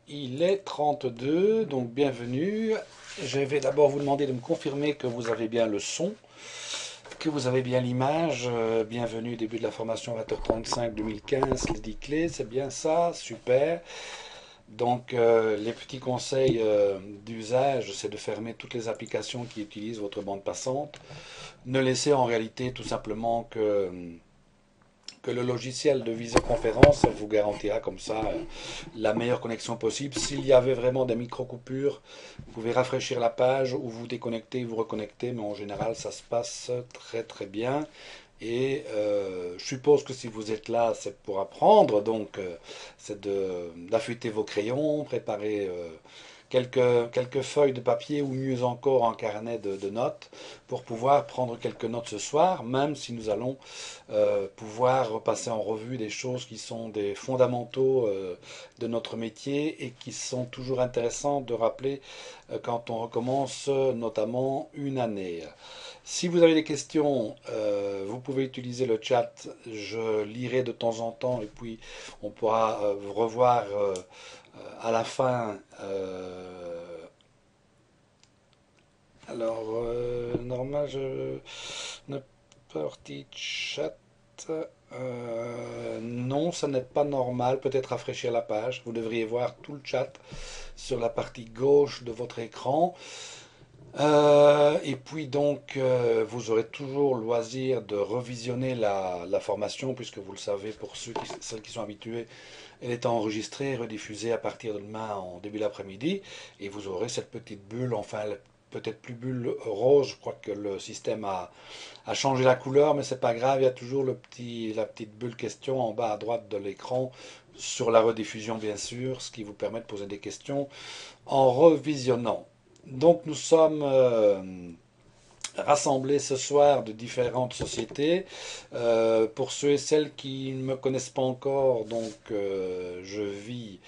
Il est 32, donc bienvenue. Je vais d'abord vous demander de me confirmer que vous avez bien le son, que vous avez bien l'image. Bienvenue, début de la formation 20h35 2015, les 10 clés, c'est bien ça, super. Donc les petits conseils d'usage, c'est de fermer toutes les applications qui utilisent votre bande passante. Ne laissez en réalité tout simplement que le logiciel de visioconférence vous garantira comme ça la meilleure connexion possible. S'il y avait vraiment des micro-coupures, vous pouvez rafraîchir la page ou vous déconnecter, vous reconnecter, mais en général ça se passe très très bien. Et je suppose que si vous êtes là, c'est pour apprendre, donc c'est d'affûter vos crayons, préparer quelques feuilles de papier ou mieux encore un carnet de notes pour pouvoir prendre quelques notes ce soir, même si nous allons pouvoir repasser en revue des choses qui sont des fondamentaux de notre métier et qui sont toujours intéressants de rappeler quand on recommence notamment une année. Si vous avez des questions, vous pouvez utiliser le chat. Je lirai de temps en temps et puis on pourra revoir à la fin. Normal, je ne partie chat. Non, ça n'est pas normal. Peut-être rafraîchir la page. Vous devriez voir tout le chat sur la partie gauche de votre écran. Et puis donc, vous aurez toujours le loisir de revisionner la formation, puisque vous le savez, pour celles qui sont habitués, elle est enregistrée et rediffusée à partir de demain en début d'après-midi. Et vous aurez cette petite bulle, enfin, peut-être plus bulle rose. Je crois que le système a changé la couleur, mais c'est pas grave. Il y a toujours la petite bulle question en bas à droite de l'écran sur la rediffusion, bien sûr, ce qui vous permet de poser des questions en revisionnant. Donc nous sommes rassemblés ce soir de différentes sociétés. Pour ceux et celles qui ne me connaissent pas encore, donc je vis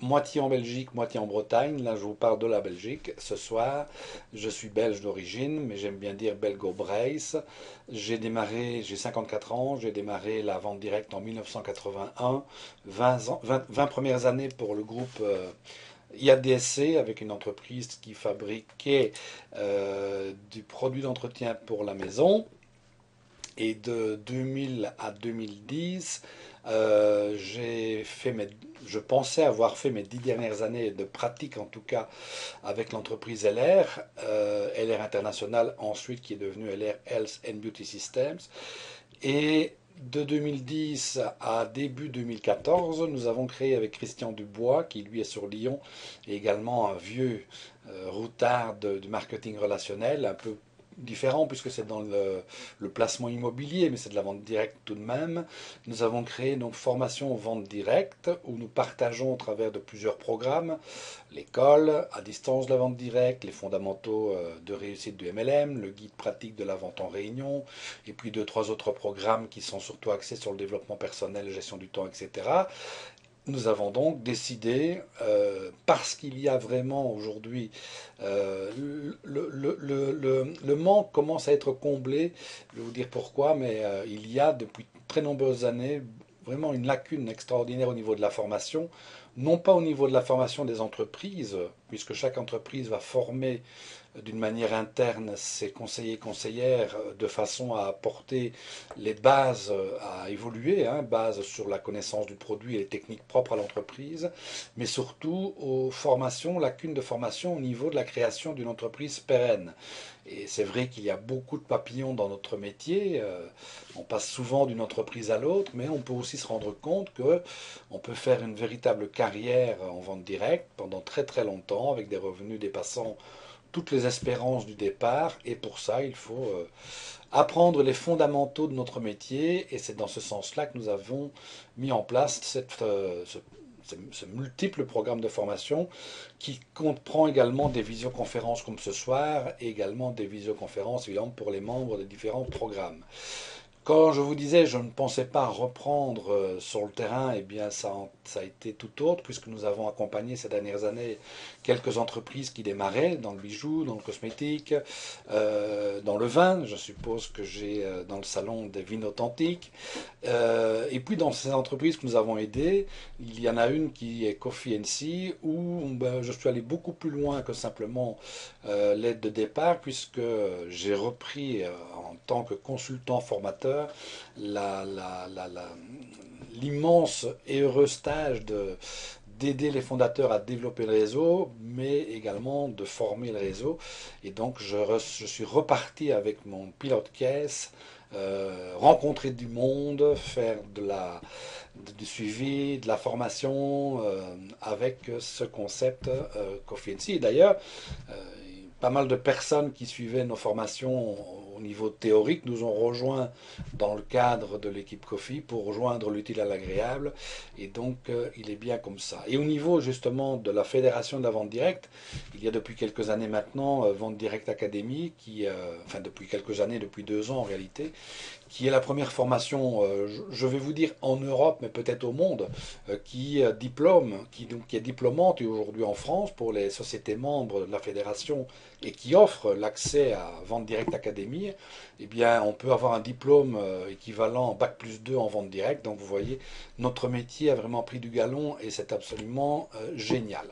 moitié en Belgique, moitié en Bretagne. Là, je vous parle de la Belgique. Ce soir, je suis belge d'origine, mais j'aime bien dire belgo-brace. J'ai 54 ans, j'ai démarré la vente directe en 1981, 20 premières années pour le groupe IADSC avec une entreprise qui fabriquait du produit d'entretien pour la maison. Et de 2000 à 2010, je pensais avoir fait mes 10 dernières années de pratique, en tout cas avec l'entreprise LR, LR International ensuite qui est devenue LR Health and Beauty Systems. Et de 2010 à début 2014, nous avons créé avec Christian Dubois, qui lui est sur Lyon, et également un vieux routard du marketing relationnel, un peu différent puisque c'est dans le placement immobilier, mais c'est de la vente directe tout de même. Nous avons créé donc formation vente directe où nous partageons au travers de plusieurs programmes l'école à distance de la vente directe, les fondamentaux de réussite du MLM, le guide pratique de la vente en réunion, et puis deux, trois autres programmes qui sont surtout axés sur le développement personnel, gestion du temps, etc. Nous avons donc décidé, parce qu'il y a vraiment aujourd'hui, le manque commence à être comblé, je vais vous dire pourquoi, mais il y a depuis très nombreuses années vraiment une lacune extraordinaire au niveau de la formation, non pas au niveau de la formation des entreprises, puisque chaque entreprise va former d'une manière interne ses conseillers et conseillères de façon à apporter les bases à évoluer, hein, bases sur la connaissance du produit et les techniques propres à l'entreprise, mais surtout aux formations, lacunes de formation au niveau de la création d'une entreprise pérenne. Et c'est vrai qu'il y a beaucoup de papillons dans notre métier. On passe souvent d'une entreprise à l'autre, mais on peut aussi se rendre compte que on peut faire une véritable carrière en vente directe pendant très très longtemps avec des revenus dépassant toutes les espérances du départ. Et pour ça, il faut apprendre les fondamentaux de notre métier. Et c'est dans ce sens-là que nous avons mis en place ce multiple programme de formation qui comprend également des visioconférences comme ce soir et également des visioconférences évidemment pour les membres des différents programmes. Quand je vous disais, je ne pensais pas reprendre sur le terrain, eh bien ça a été tout autre, puisque nous avons accompagné ces dernières années quelques entreprises qui démarraient dans le bijou, dans le cosmétique, dans le vin. Je suppose que j'ai dans le salon des vins authentiques. Et puis dans ces entreprises que nous avons aidées, il y en a une qui est Coffee NC, où ben, je suis allé beaucoup plus loin que simplement l'aide de départ, puisque j'ai repris en tant que consultant formateur l'immense et heureux stage d'aider les fondateurs à développer le réseau, mais également de former le réseau. Et donc je suis reparti avec mon pilote caisse, rencontrer du monde, faire du suivi, de la formation avec ce concept Coffee NC. Et d'ailleurs, euh, pas mal de personnes qui suivaient nos formations au niveau théorique nous ont rejoints dans le cadre de l'équipe Coffee pour rejoindre l'utile à l'agréable. Et donc, il est bien comme ça. Et au niveau justement de la fédération de la vente directe, il y a depuis quelques années maintenant Vente Direct Academy, enfin depuis quelques années, depuis 2 ans en réalité, qui est la première formation, je vais vous dire en Europe, mais peut-être au monde, qui est diplômante aujourd'hui en France pour les sociétés membres de la fédération et qui offre l'accès à Vente Direct Academy. Eh bien, on peut avoir un diplôme équivalent Bac+2 en vente directe. Donc, vous voyez, notre métier a vraiment pris du galon et c'est absolument génial.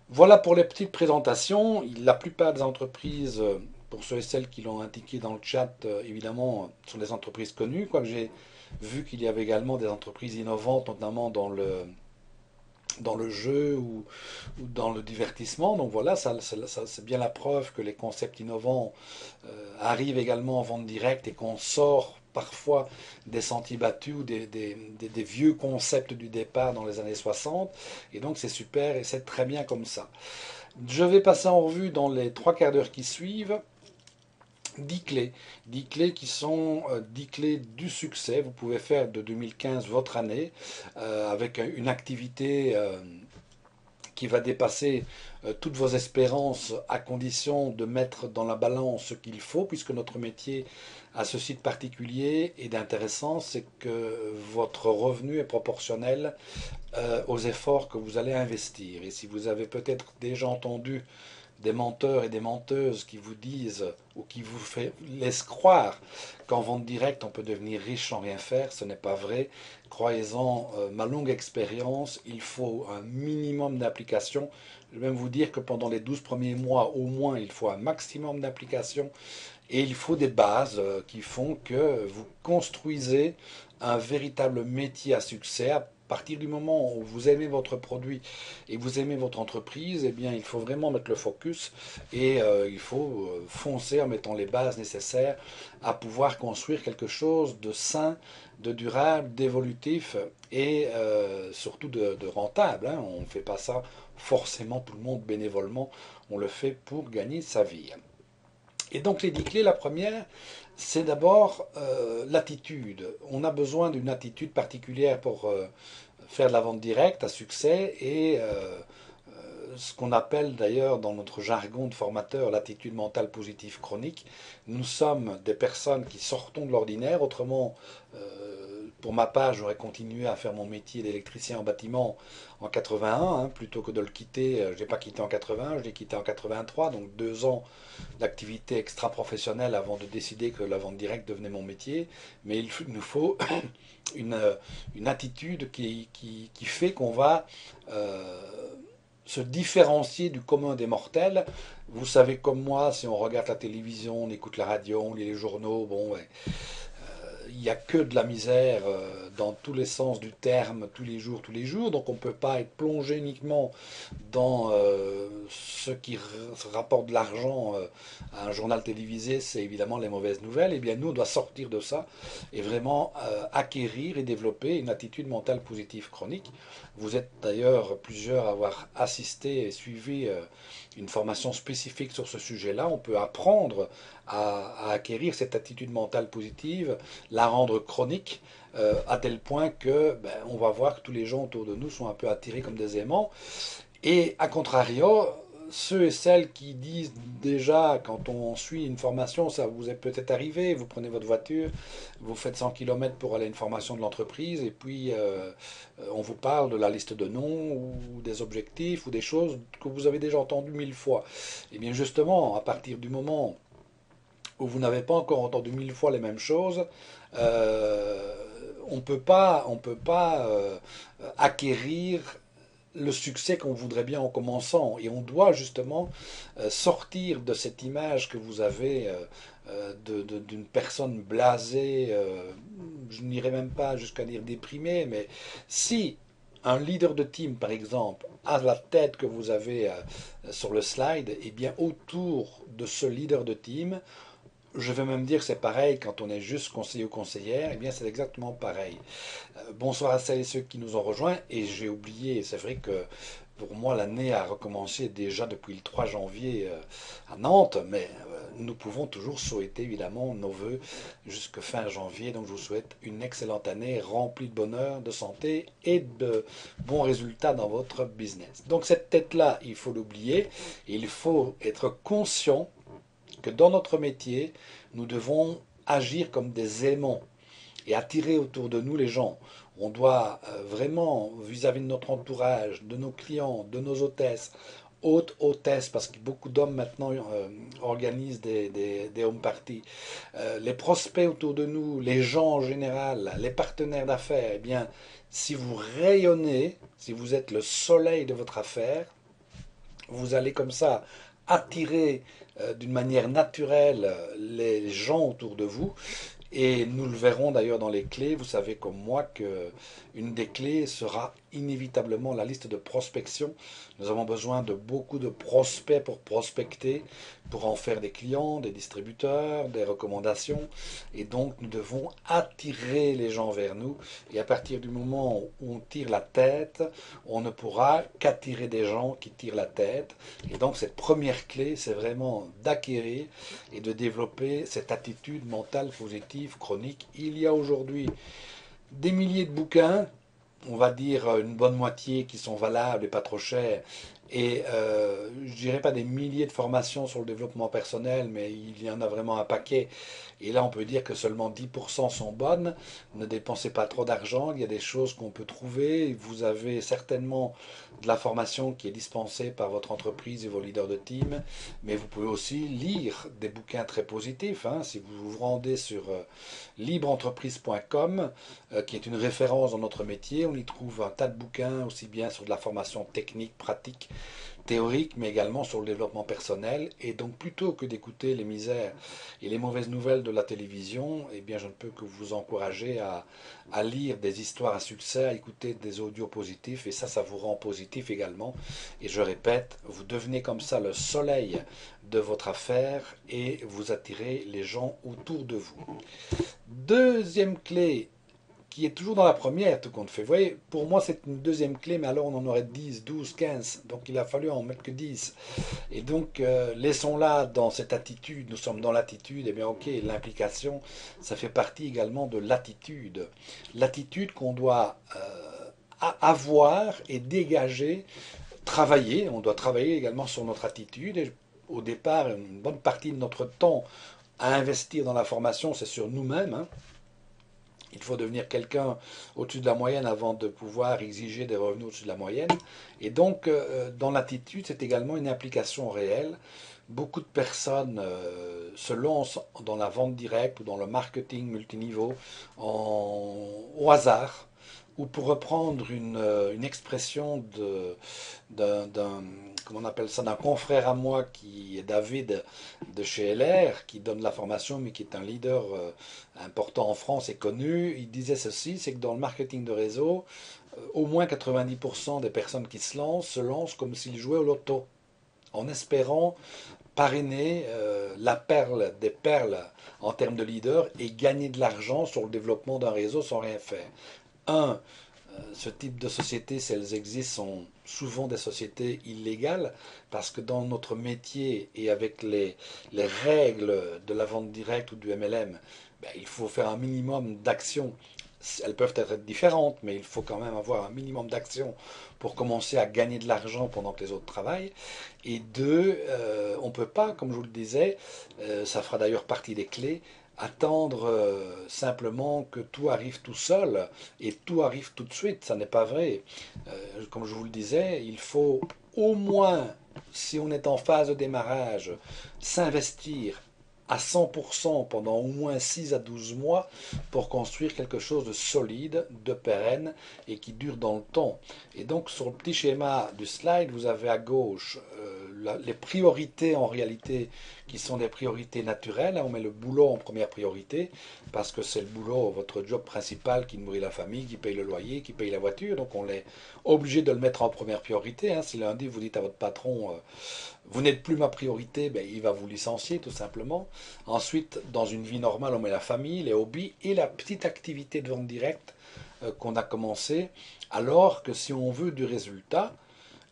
Voilà pour les petites présentations. La plupart des entreprises, pour ceux et celles qui l'ont indiqué dans le chat, évidemment, sont des entreprises connues. Quoique j'ai vu qu'il y avait également des entreprises innovantes, notamment dans le jeu ou dans le divertissement. Donc voilà, c'est bien la preuve que les concepts innovants arrivent également en vente directe et qu'on sort parfois des sentiers battus ou des vieux concepts du départ dans les années 60. Et donc c'est super et c'est très bien comme ça. Je vais passer en revue dans les 3 quarts d'heure qui suivent 10 clés. 10 clés qui sont 10 clés du succès. Vous pouvez faire de 2015 votre année avec une activité qui va dépasser toutes vos espérances à condition de mettre dans la balance ce qu'il faut, puisque notre métier a ceci de particulier et d'intéressant, c'est que votre revenu est proportionnel aux efforts que vous allez investir. Et si vous avez peut-être déjà entendu des menteurs et des menteuses qui vous disent ou qui vous laissent croire qu'en vente directe on peut devenir riche sans rien faire, ce n'est pas vrai. Croyez-en, ma longue expérience, il faut un minimum d'application. Je vais même vous dire que pendant les 12 premiers mois au moins, il faut un maximum d'application et il faut des bases qui font que vous construisez un véritable métier à succès. À partir du moment où vous aimez votre produit et vous aimez votre entreprise, eh bien, il faut vraiment mettre le focus et il faut foncer en mettant les bases nécessaires à pouvoir construire quelque chose de sain, de durable, d'évolutif et surtout de rentable. Hein. On ne fait pas ça forcément tout le monde bénévolement, on le fait pour gagner sa vie. Et donc les 10 clés, la première, c'est d'abord l'attitude. On a besoin d'une attitude particulière pour faire de la vente directe à succès et ce qu'on appelle d'ailleurs dans notre jargon de formateur l'attitude mentale positive chronique. Nous sommes des personnes qui sortons de l'ordinaire, autrement, pour ma part, j'aurais continué à faire mon métier d'électricien en bâtiment en 81, hein, plutôt que de le quitter. Je ne l'ai pas quitté en 81, je l'ai quitté en 83, donc 2 ans d'activité extra-professionnelle avant de décider que la vente directe devenait mon métier. Mais il nous faut une attitude qui fait qu'on va se différencier du commun des mortels. Vous savez comme moi, si on regarde la télévision, on écoute la radio, on lit les journaux, bon, ouais, il n'y a que de la misère dans tous les sens du terme, tous les jours, donc on ne peut pas être plongé uniquement dans ce qui rapporte de l'argent à un journal télévisé, c'est évidemment les mauvaises nouvelles. Eh bien nous, on doit sortir de ça et vraiment acquérir et développer une attitude mentale positive chronique. Vous êtes d'ailleurs plusieurs à avoir assisté et suivi une formation spécifique sur ce sujet-là. On peut apprendre à acquérir cette attitude mentale positive, la rendre chronique, à tel point que on va voir que tous les gens autour de nous sont un peu attirés comme des aimants. Et à contrario, ceux et celles qui disent déjà, quand on suit une formation, ça vous est peut-être arrivé, vous prenez votre voiture, vous faites 100 km pour aller à une formation de l'entreprise, et puis on vous parle de la liste de noms, ou des objectifs, ou des choses que vous avez déjà entendues 1000 fois. Et bien justement, à partir du moment où vous n'avez pas encore entendu 1000 fois les mêmes choses, euh, on peut pas acquérir le succès qu'on voudrait bien en commençant. Et on doit justement sortir de cette image que vous avez d'une personne blasée, je n'irai même pas jusqu'à dire déprimée, mais si un leader de team, par exemple, a la tête que vous avez sur le slide, et bien autour de ce leader de team, je vais même dire que c'est pareil quand on est juste conseiller ou conseillère, et bien c'est exactement pareil. Bonsoir à celles et ceux qui nous ont rejoints. Et j'ai oublié, c'est vrai que pour moi l'année a recommencé déjà depuis le 3 janvier à Nantes, mais nous pouvons toujours souhaiter évidemment nos voeux jusque fin janvier. Donc je vous souhaite une excellente année remplie de bonheur, de santé et de bons résultats dans votre business. Donc cette tête-là, il faut l'oublier. Il faut être conscient que dans notre métier, nous devons agir comme des aimants et attirer autour de nous les gens. On doit vraiment, vis-à-vis de notre entourage, de nos clients, de nos hôtesses, hôtesses, parce que beaucoup d'hommes maintenant organisent des home parties, les prospects autour de nous, les gens en général, les partenaires d'affaires, eh bien, si vous rayonnez, si vous êtes le soleil de votre affaire, vous allez comme ça attirer d'une manière naturelle les gens autour de vous. Et nous le verrons d'ailleurs dans les clés. Vous savez comme moi que une des clés sera inévitablement la liste de prospection. Nous avons besoin de beaucoup de prospects pour prospecter, pour en faire des clients, des distributeurs, des recommandations. Et donc nous devons attirer les gens vers nous. Et à partir du moment où on tire la tête, on ne pourra qu'attirer des gens qui tirent la tête. Et donc cette première clé, c'est vraiment d'acquérir et de développer cette attitude mentale positive chronique. Il y a aujourd'hui des milliers de bouquins, on va dire une bonne moitié qui sont valables et pas trop chers, et je dirais pas des milliers de formations sur le développement personnel, mais il y en a vraiment un paquet. Et là, on peut dire que seulement 10% sont bonnes. Ne dépensez pas trop d'argent. Il y a des choses qu'on peut trouver. Vous avez certainement de la formation qui est dispensée par votre entreprise et vos leaders de team. Mais vous pouvez aussi lire des bouquins très positifs, hein. Si vous vous rendez sur libreentreprise.com, qui est une référence dans notre métier, on y trouve un tas de bouquins, aussi bien sur de la formation technique, pratique, théorique, mais également sur le développement personnel. Et donc, plutôt que d'écouter les misères et les mauvaises nouvelles de la télévision, eh bien, je ne peux que vous encourager à lire des histoires à succès, à écouter des audios positifs, et ça vous rend positif également. Et je répète, vous devenez comme ça le soleil de votre affaire et vous attirez les gens autour de vous. Deuxième clé, qui est toujours dans la première, tout compte fait. Vous voyez, pour moi, c'est une deuxième clé, mais alors on en aurait 10, 12, 15. Donc il a fallu en mettre que 10. Et donc, laissons-la dans cette attitude. Nous sommes dans l'attitude. Et bien, ok, l'implication, ça fait partie également de l'attitude. L'attitude qu'on doit avoir et dégager, travailler. On doit travailler également sur notre attitude. Et au départ, une bonne partie de notre temps à investir dans la formation, c'est sur nous-mêmes, hein. Il faut devenir quelqu'un au-dessus de la moyenne avant de pouvoir exiger des revenus au-dessus de la moyenne. Et donc, dans l'attitude, c'est également une application réelle. Beaucoup de personnes se lancent dans la vente directe ou dans le marketing multiniveau au hasard, ou pour reprendre une expression comment on appelle ça, d'un confrère à moi qui est David de chez LR, qui donne la formation, mais qui est un leader important en France et connu. Il disait ceci, c'est que dans le marketing de réseau, au moins 90% des personnes qui se lancent comme s'ils jouaient au loto, en espérant parrainer la perle des perles en termes de leader et gagner de l'argent sur le développement d'un réseau sans rien faire. Un, ce type de sociétés, si elles existent, sont souvent des sociétés illégales, parce que dans notre métier et avec les règles de la vente directe ou du MLM, ben, il faut faire un minimum d'actions elles peuvent être différentes, mais il faut quand même avoir un minimum d'action pour commencer à gagner de l'argent pendant que les autres travaillent. Et deux, on ne peut pas, comme je vous le disais, ça fera d'ailleurs partie des clés, attendre simplement que tout arrive tout seul et tout arrive tout de suite. Ça n'est pas vrai. Comme je vous le disais, il faut au moins, si on est en phase de démarrage, s'investir à 100% pendant au moins 6 à 12 mois pour construire quelque chose de solide, de pérenne et qui dure dans le temps. Et donc sur le petit schéma du slide, vous avez à gauche les priorités en réalité qui sont des priorités naturelles. On met le boulot en première priorité parce que c'est le boulot, votre job principal qui nourrit la famille, qui paye le loyer, qui paye la voiture. Donc on est obligé de le mettre en première priorité. Si lundi vous dites à votre patron vous n'êtes plus ma priorité, ben, il va vous licencier tout simplement. Ensuite, dans une vie normale, on met la famille, les hobbies et la petite activité de vente directe qu'on a commencé. Alors que si on veut du résultat,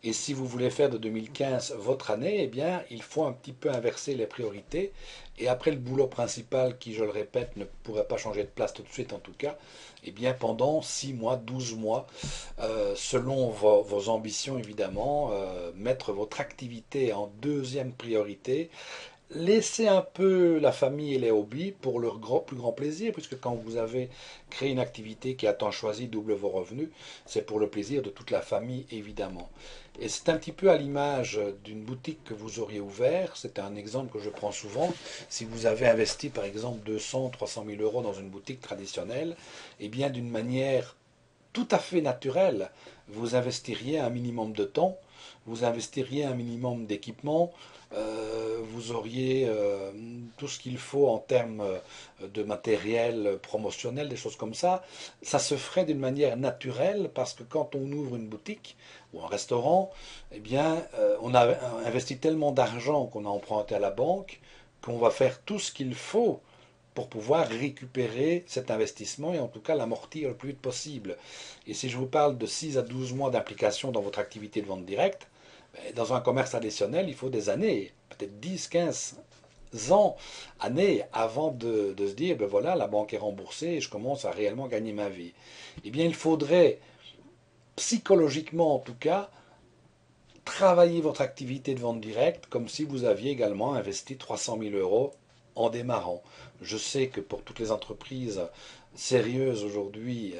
et si vous voulez faire de 2015 votre année, eh bien, il faut un petit peu inverser les priorités. Et après le boulot principal, qui, je le répète, ne pourrait pas changer de place tout de suite en tout cas, eh bien, pendant 6 mois, 12 mois, selon vos ambitions évidemment, mettre votre activité en deuxième priorité. Laissez un peu la famille et les hobbies pour leur plus grand plaisir, puisque quand vous avez créé une activité qui a tant choisi double vos revenus, c'est pour le plaisir de toute la famille évidemment. Et c'est un petit peu à l'image d'une boutique que vous auriez ouvert. C'est un exemple que je prends souvent. Si vous avez investi par exemple 200, 300 000 euros dans une boutique traditionnelle, eh bien d'une manière tout à fait naturelle, vous investiriez un minimum de temps, vous investiriez un minimum d'équipement, vous auriez tout ce qu'il faut en termes de matériel promotionnel, des choses comme ça. Ça se ferait d'une manière naturelle parce que quand on ouvre une boutique ou un restaurant, eh bien, on a investi tellement d'argent qu'on a emprunté à la banque qu'on va faire tout ce qu'il faut pour pouvoir récupérer cet investissement et en tout cas l'amortir le plus vite possible. Et si je vous parle de 6 à 12 mois d'implication dans votre activité de vente directe, dans un commerce traditionnel, il faut des années, peut-être 10, 15 ans, années, avant de se dire, ben voilà, la banque est remboursée et je commence à réellement gagner ma vie. Eh bien, il faudrait, psychologiquement en tout cas, travailler votre activité de vente directe comme si vous aviez également investi 300 000 euros en démarrant. Je sais que pour toutes les entreprises sérieuses aujourd'hui,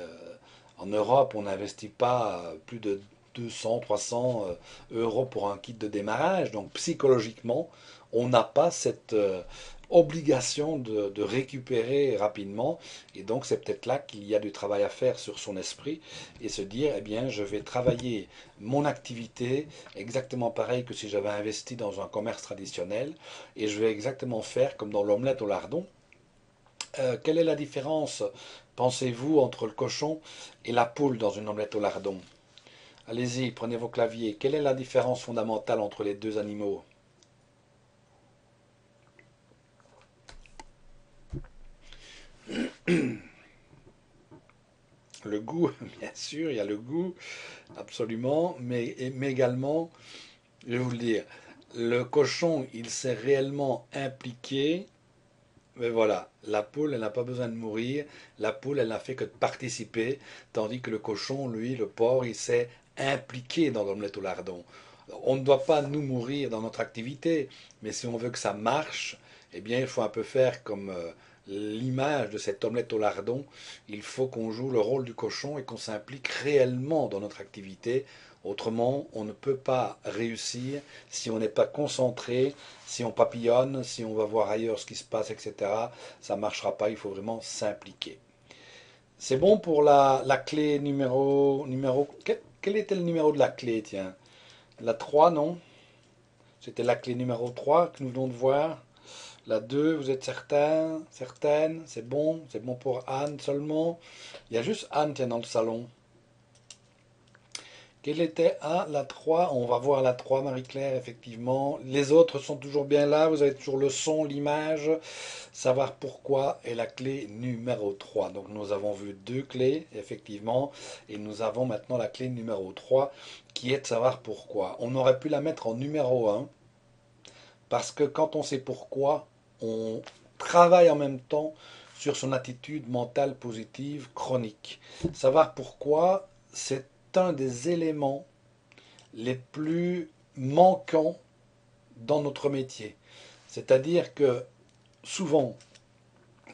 en Europe, on n'investit pas plus de 200, 300 euros pour un kit de démarrage. Donc psychologiquement, on n'a pas cette obligation de récupérer rapidement. Et donc c'est peut-être là qu'il y a du travail à faire sur son esprit et se dire, eh bien, je vais travailler mon activité exactement pareil que si j'avais investi dans un commerce traditionnel et je vais exactement faire comme dans l'omelette au lardon. Quelle est la différence, pensez-vous, entre le cochon et la poule dans une omelette au lardon? Allez-y, prenez vos claviers. Quelle est la différence fondamentale entre les deux animaux? Le goût, bien sûr, il y a le goût, absolument, mais également, je vais vous le dire, le cochon, il s'est réellement impliqué. Mais voilà, la poule, elle n'a pas besoin de mourir. La poule, elle n'a fait que de participer, tandis que le cochon, lui, le porc, il s'est impliqué dans l'omelette au lardon. On ne doit pas nous mourir dans notre activité, mais si on veut que ça marche, eh bien, il faut un peu faire comme l'image de cette omelette au lardon. Il faut qu'on joue le rôle du cochon et qu'on s'implique réellement dans notre activité. Autrement, on ne peut pas réussir si on n'est pas concentré, si on papillonne, si on va voir ailleurs ce qui se passe, etc. Ça ne marchera pas, il faut vraiment s'impliquer. C'est bon pour la clé numéro. Quel était le numéro de la clé, tiens? La 3, non? C'était la clé numéro 3 que nous venons de voir. La 2, vous êtes certain? Certaine? C'est bon pour Anne seulement? Il y a juste Anne, tiens, dans le salon. Quelle était la 3? On va voir la 3, Marie-Claire, effectivement. Les autres sont toujours bien là. Vous avez toujours le son, l'image. Savoir pourquoi est la clé numéro 3. Donc nous avons vu deux clés, effectivement. Et nous avons maintenant la clé numéro 3, qui est de savoir pourquoi. On aurait pu la mettre en numéro 1, parce que quand on sait pourquoi, on travaille en même temps sur son attitude mentale positive chronique. Savoir pourquoi, c'est un des éléments les plus manquants dans notre métier. C'est-à-dire que souvent,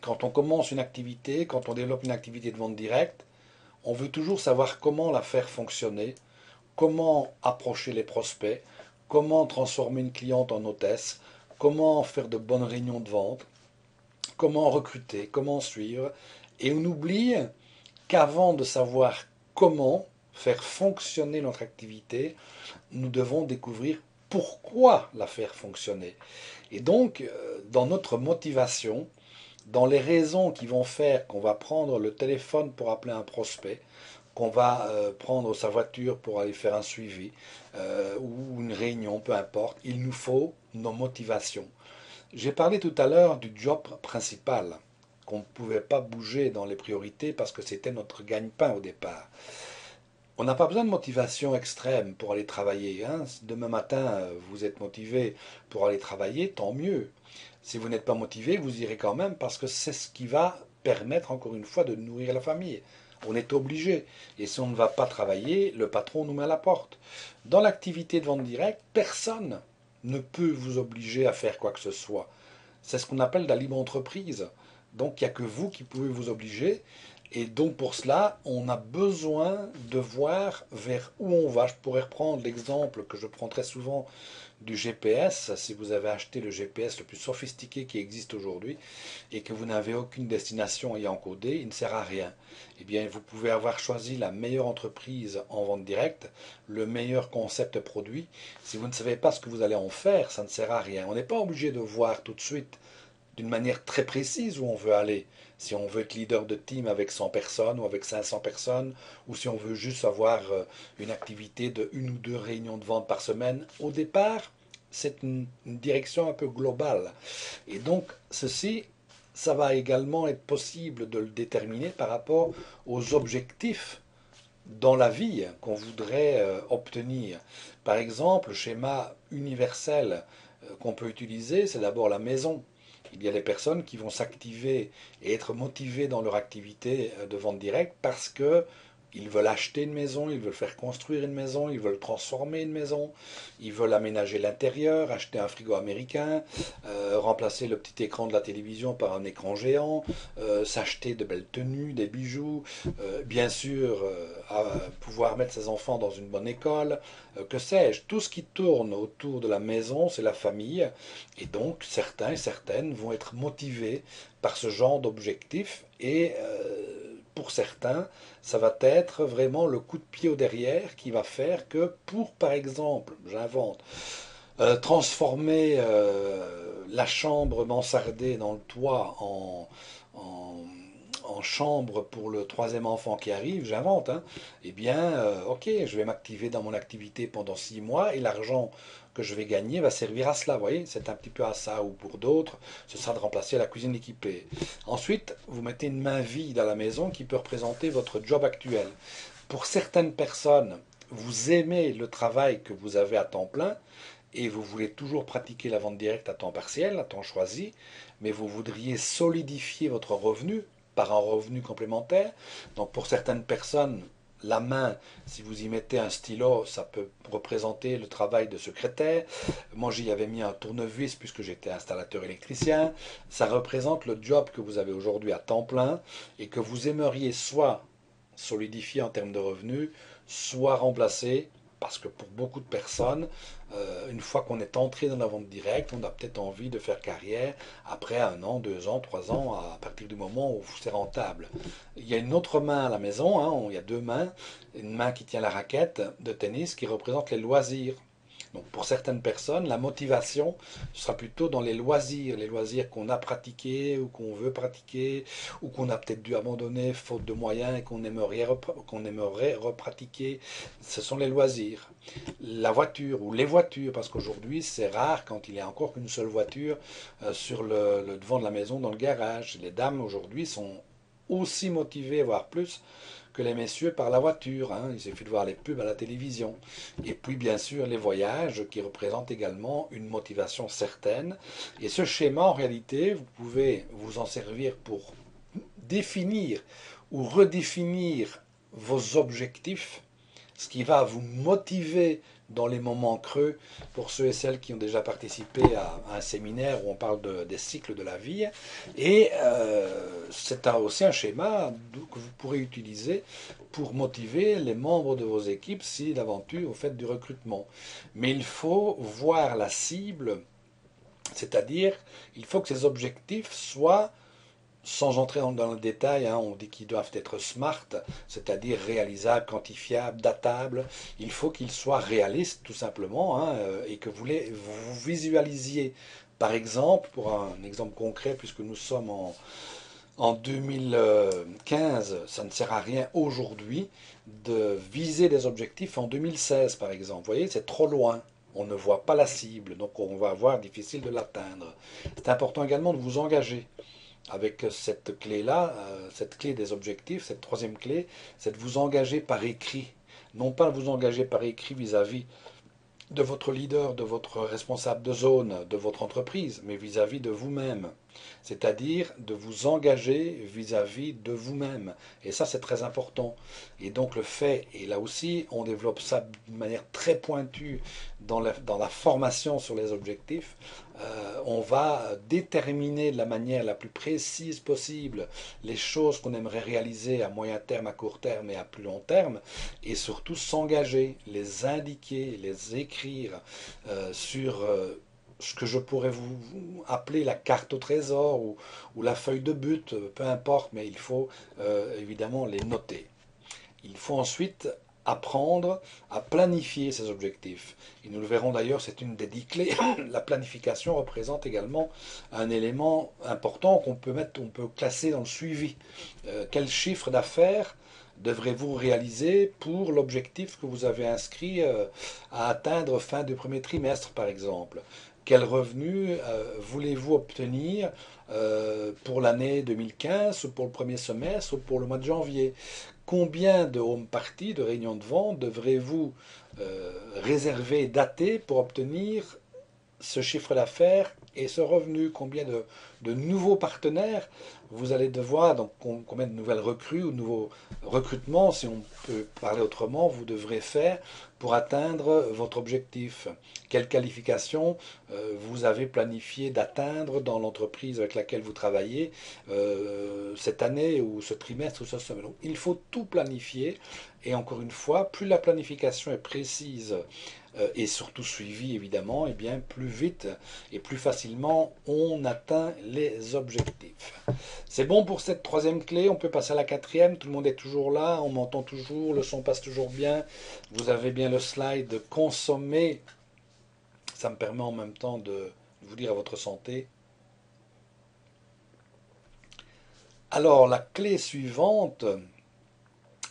quand on commence une activité, quand on développe une activité de vente directe, on veut toujours savoir comment la faire fonctionner, comment approcher les prospects, comment transformer une cliente en hôtesse, comment faire de bonnes réunions de vente, comment recruter, comment suivre. Et on oublie qu'avant de savoir comment faire fonctionner notre activité, nous devons découvrir pourquoi la faire fonctionner. Et donc, dans notre motivation, dans les raisons qui vont faire qu'on va prendre le téléphone pour appeler un prospect, qu'on va prendre sa voiture pour aller faire un suivi ou une réunion, peu importe, il nous faut nos motivations. J'ai parlé tout à l'heure du job principal, qu'on ne pouvait pas bouger dans les priorités parce que c'était notre gagne-pain au départ. On n'a pas besoin de motivation extrême pour aller travailler, hein. Demain matin, vous êtes motivé pour aller travailler, tant mieux. Si vous n'êtes pas motivé, vous irez quand même parce que c'est ce qui va permettre, encore une fois, de nourrir la famille. On est obligé. Et si on ne va pas travailler, le patron nous met à la porte. Dans l'activité de vente directe, personne ne peut vous obliger à faire quoi que ce soit. C'est ce qu'on appelle la libre entreprise. Donc il n'y a que vous qui pouvez vous obliger. Et donc pour cela, on a besoin de voir vers où on va. Je pourrais reprendre l'exemple que je prends très souvent du GPS. Si vous avez acheté le GPS le plus sophistiqué qui existe aujourd'hui et que vous n'avez aucune destination ayant codé, il ne sert à rien. Eh bien, vous pouvez avoir choisi la meilleure entreprise en vente directe, le meilleur concept produit. Si vous ne savez pas ce que vous allez en faire, ça ne sert à rien. On n'est pas obligé de voir tout de suite d'une manière très précise où on veut aller. Si on veut être leader de team avec 100 personnes ou avec 500 personnes, ou si on veut juste avoir une activité de une ou deux réunions de vente par semaine, au départ, c'est une direction un peu globale. Et donc, ceci, ça va également être possible de le déterminer par rapport aux objectifs dans la vie qu'on voudrait obtenir. Par exemple, le schéma universel qu'on peut utiliser, c'est d'abord la maison. Il y a des personnes qui vont s'activer et être motivées dans leur activité de vente directe parce que ils veulent acheter une maison, ils veulent faire construire une maison, ils veulent transformer une maison, ils veulent aménager l'intérieur, acheter un frigo américain, remplacer le petit écran de la télévision par un écran géant, s'acheter de belles tenues, des bijoux, bien sûr pouvoir mettre ses enfants dans une bonne école, que sais-je. Tout ce qui tourne autour de la maison, c'est la famille, et donc certains et certaines vont être motivés par ce genre d'objectif et pour certains, ça va être vraiment le coup de pied au derrière qui va faire que pour, par exemple, j'invente, transformer la chambre mansardée dans le toit en, en chambre pour le troisième enfant qui arrive, j'invente, hein, eh bien, ok, je vais m'activer dans mon activité pendant 6 mois et l'argent que je vais gagner va servir à cela. Vous voyez, c'est un petit peu à ça, ou pour d'autres, ce sera de remplacer la cuisine équipée. Ensuite, vous mettez une main vide à la maison qui peut représenter votre job actuel. Pour certaines personnes, vous aimez le travail que vous avez à temps plein et vous voulez toujours pratiquer la vente directe à temps partiel, à temps choisi, mais vous voudriez solidifier votre revenu par un revenu complémentaire. Donc pour certaines personnes, la main, si vous y mettez un stylo, ça peut représenter le travail de secrétaire. Moi, j'y avais mis un tournevis puisque j'étais installateur électricien. Ça représente le job que vous avez aujourd'hui à temps plein et que vous aimeriez soit solidifier en termes de revenus, soit remplacer, parce que pour beaucoup de personnes, une fois qu'on est entré dans la vente directe, on a peut-être envie de faire carrière après 1 an, 2 ans, 3 ans, à partir du moment où c'est rentable. Il y a une autre main à la maison, hein, il y a deux mains, une main qui tient la raquette de tennis qui représente les loisirs. Donc pour certaines personnes, la motivation sera plutôt dans les loisirs qu'on a pratiqués ou qu'on veut pratiquer ou qu'on a peut-être dû abandonner faute de moyens et qu'on aimerait repratiquer. Ce sont les loisirs. La voiture ou les voitures, parce qu'aujourd'hui c'est rare quand il y a encore qu'une seule voiture sur le devant de la maison dans le garage. Les dames aujourd'hui sont aussi motivées, voire plus, que les messieurs par la voiture, hein. Il suffit de voir les pubs à la télévision. Et puis bien sûr les voyages qui représentent également une motivation certaine. Et ce schéma en réalité, vous pouvez vous en servir pour définir ou redéfinir vos objectifs, ce qui va vous motiver dans les moments creux, pour ceux et celles qui ont déjà participé à un séminaire où on parle des cycles de la vie. Et c'est aussi un schéma que vous pourrez utiliser pour motiver les membres de vos équipes si d'aventure vous faites du recrutement. Mais il faut voir la cible, c'est-à-dire il faut que ces objectifs soient, sans entrer dans le détail, hein, on dit qu'ils doivent être smart, c'est-à-dire réalisables, quantifiables, datables. Il faut qu'ils soient réalistes, tout simplement, hein, et que vous visualisiez, par exemple, pour un exemple concret, puisque nous sommes en 2015, ça ne sert à rien aujourd'hui de viser des objectifs en 2016, par exemple. Vous voyez, c'est trop loin. On ne voit pas la cible, donc on va avoir difficile de l'atteindre. C'est important également de vous engager avec cette clé-là, cette clé des objectifs, cette troisième clé, c'est de vous engager par écrit. Non pas vous engager par écrit vis-à-vis de votre leader, de votre responsable de zone, de votre entreprise, mais vis-à-vis de vous-même. C'est-à-dire de vous engager vis-à-vis de vous-même. Et ça, c'est très important. Et donc le fait, et là aussi, on développe ça d'une manière très pointue dans la formation sur les objectifs, on va déterminer de la manière la plus précise possible les choses qu'on aimerait réaliser à moyen terme, à court terme et à plus long terme, et surtout s'engager, les indiquer, les écrire sur ce que je pourrais vous appeler la carte au trésor ou la feuille de but, peu importe, mais il faut évidemment les noter. Il faut ensuite apprendre à planifier ses objectifs. Et nous le verrons d'ailleurs, c'est une des 10 clés. La planification représente également un élément important qu'on peut on peut classer dans le suivi. Quel chiffre d'affaires devrez-vous réaliser pour l'objectif que vous avez inscrit à atteindre fin du premier trimestre, par exemple? Quel revenu voulez-vous obtenir pour l'année 2015 ou pour le premier semestre ou pour le mois de janvier? Combien de home parties, de réunions de vente, devrez-vous réserver, dater pour obtenir ce chiffre d'affaires et ce revenu? Combien de nouveaux partenaires vous allez devoir, donc combien de nouvelles recrues ou de nouveaux recrutements, si on peut parler autrement, vous devrez faire pour atteindre votre objectif? Quelle qualification vous avez planifié d'atteindre dans l'entreprise avec laquelle vous travaillez cette année ou ce trimestre ou ce semestre? Donc, il faut tout planifier et encore une fois, plus la planification est précise et surtout suivie évidemment, et bien plus vite et plus facilement on atteint les objectifs. C'est bon pour cette troisième clé, on peut passer à la quatrième. Tout le monde est toujours là, on m'entend toujours, le son passe toujours bien, vous avez bien le slide consommer. Ça me permet en même temps de vous dire à votre santé. Alors la clé suivante,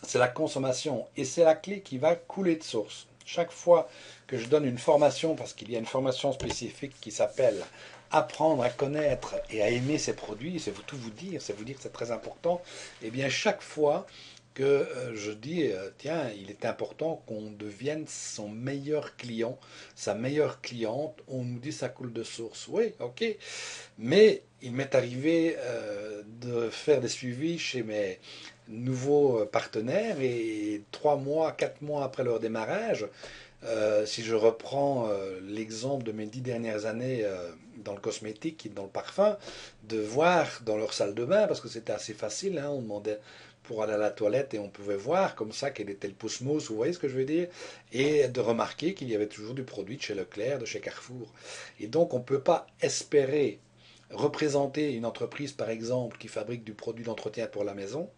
c'est la consommation et c'est la clé qui va couler de source. Chaque fois que je donne une formation, parce qu'il y a une formation spécifique qui s'appelle apprendre à connaître et à aimer ses produits, c'est tout vous dire, c'est vous dire que c'est très important, et bien chaque fois que je dis, tiens, il est important qu'on devienne son meilleur client, sa meilleure cliente, on nous dit ça coule de source. Oui, ok, mais il m'est arrivé de faire des suivis chez mes nouveaux partenaires et 3 mois, 4 mois après leur démarrage, si je reprends l'exemple de mes 10 dernières années dans le cosmétique et dans le parfum, de voir dans leur salle de bain, parce que c'était assez facile, hein, on demandait pour aller à la toilette et on pouvait voir comme ça quel était le pouce-mousse, vous voyez ce que je veux dire, et de remarquer qu'il y avait toujours du produit de chez Leclerc, de chez Carrefour. Et donc on ne peut pas espérer représenter une entreprise, par exemple, qui fabrique du produit d'entretien pour la maison,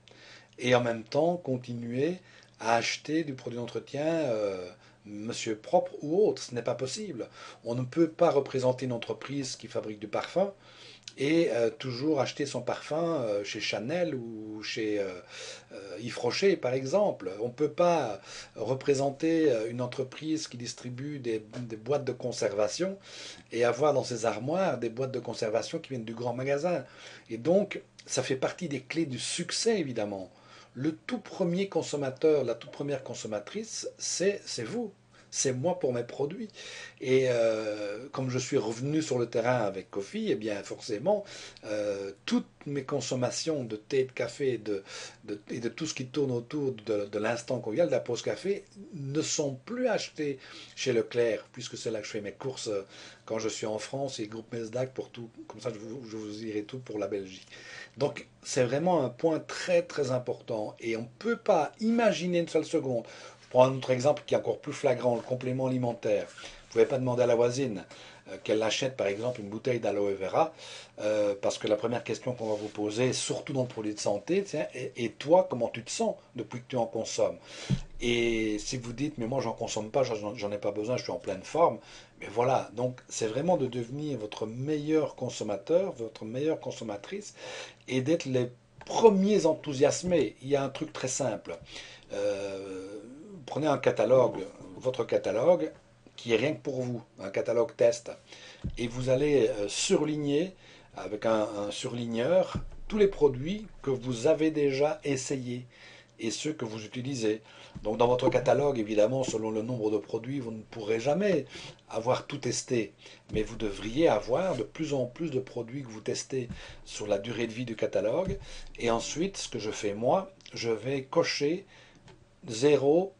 et en même temps continuer à acheter du produit d'entretien Monsieur Propre ou autre. Ce n'est pas possible. On ne peut pas représenter une entreprise qui fabrique du parfum et toujours acheter son parfum chez Chanel ou chez Yves Rocher, par exemple. On ne peut pas représenter une entreprise qui distribue des boîtes de conservation et avoir dans ses armoires des boîtes de conservation qui viennent du grand magasin. Et donc, ça fait partie des clés du succès, évidemment. Le tout premier consommateur, la toute première consommatrice, c'est vous. c'est moi pour mes produits. Et comme je suis revenu sur le terrain avec Kofi, eh bien forcément, toutes mes consommations de thé, de café et de tout ce qui tourne autour de l'instant convivial, de la pause café, ne sont plus achetées chez Leclerc, puisque c'est là que je fais mes courses quand je suis en France, et groupe Mesdac pour tout. Comme ça, je vous dirai tout pour la Belgique. Donc, c'est vraiment un point très très important. Et on ne peut pas imaginer une seule seconde. Je prends un autre exemple qui est encore plus flagrant, le complément alimentaire. Vous ne pouvez pas demander à la voisine qu'elle achète par exemple une bouteille d'aloe vera, parce que la première question qu'on va vous poser, surtout dans le produit de santé, tiens, et toi, comment tu te sens depuis que tu en consommes? Et si vous dites, mais moi j'en consomme pas, j'en ai pas besoin, je suis en pleine forme, mais voilà, donc c'est vraiment de devenir votre meilleur consommateur, votre meilleure consommatrice, et d'être les premiers enthousiasmés. Il y a un truc très simple. Prenez un catalogue, votre catalogue, qui est rien que pour vous, un catalogue test, et vous allez surligner avec un surligneur tous les produits que vous avez déjà essayés et ceux que vous utilisez. Donc dans votre catalogue, évidemment, selon le nombre de produits, vous ne pourrez jamais avoir tout testé, mais vous devriez avoir de plus en plus de produits que vous testez sur la durée de vie du catalogue. Et ensuite, ce que je fais moi, je vais cocher 0,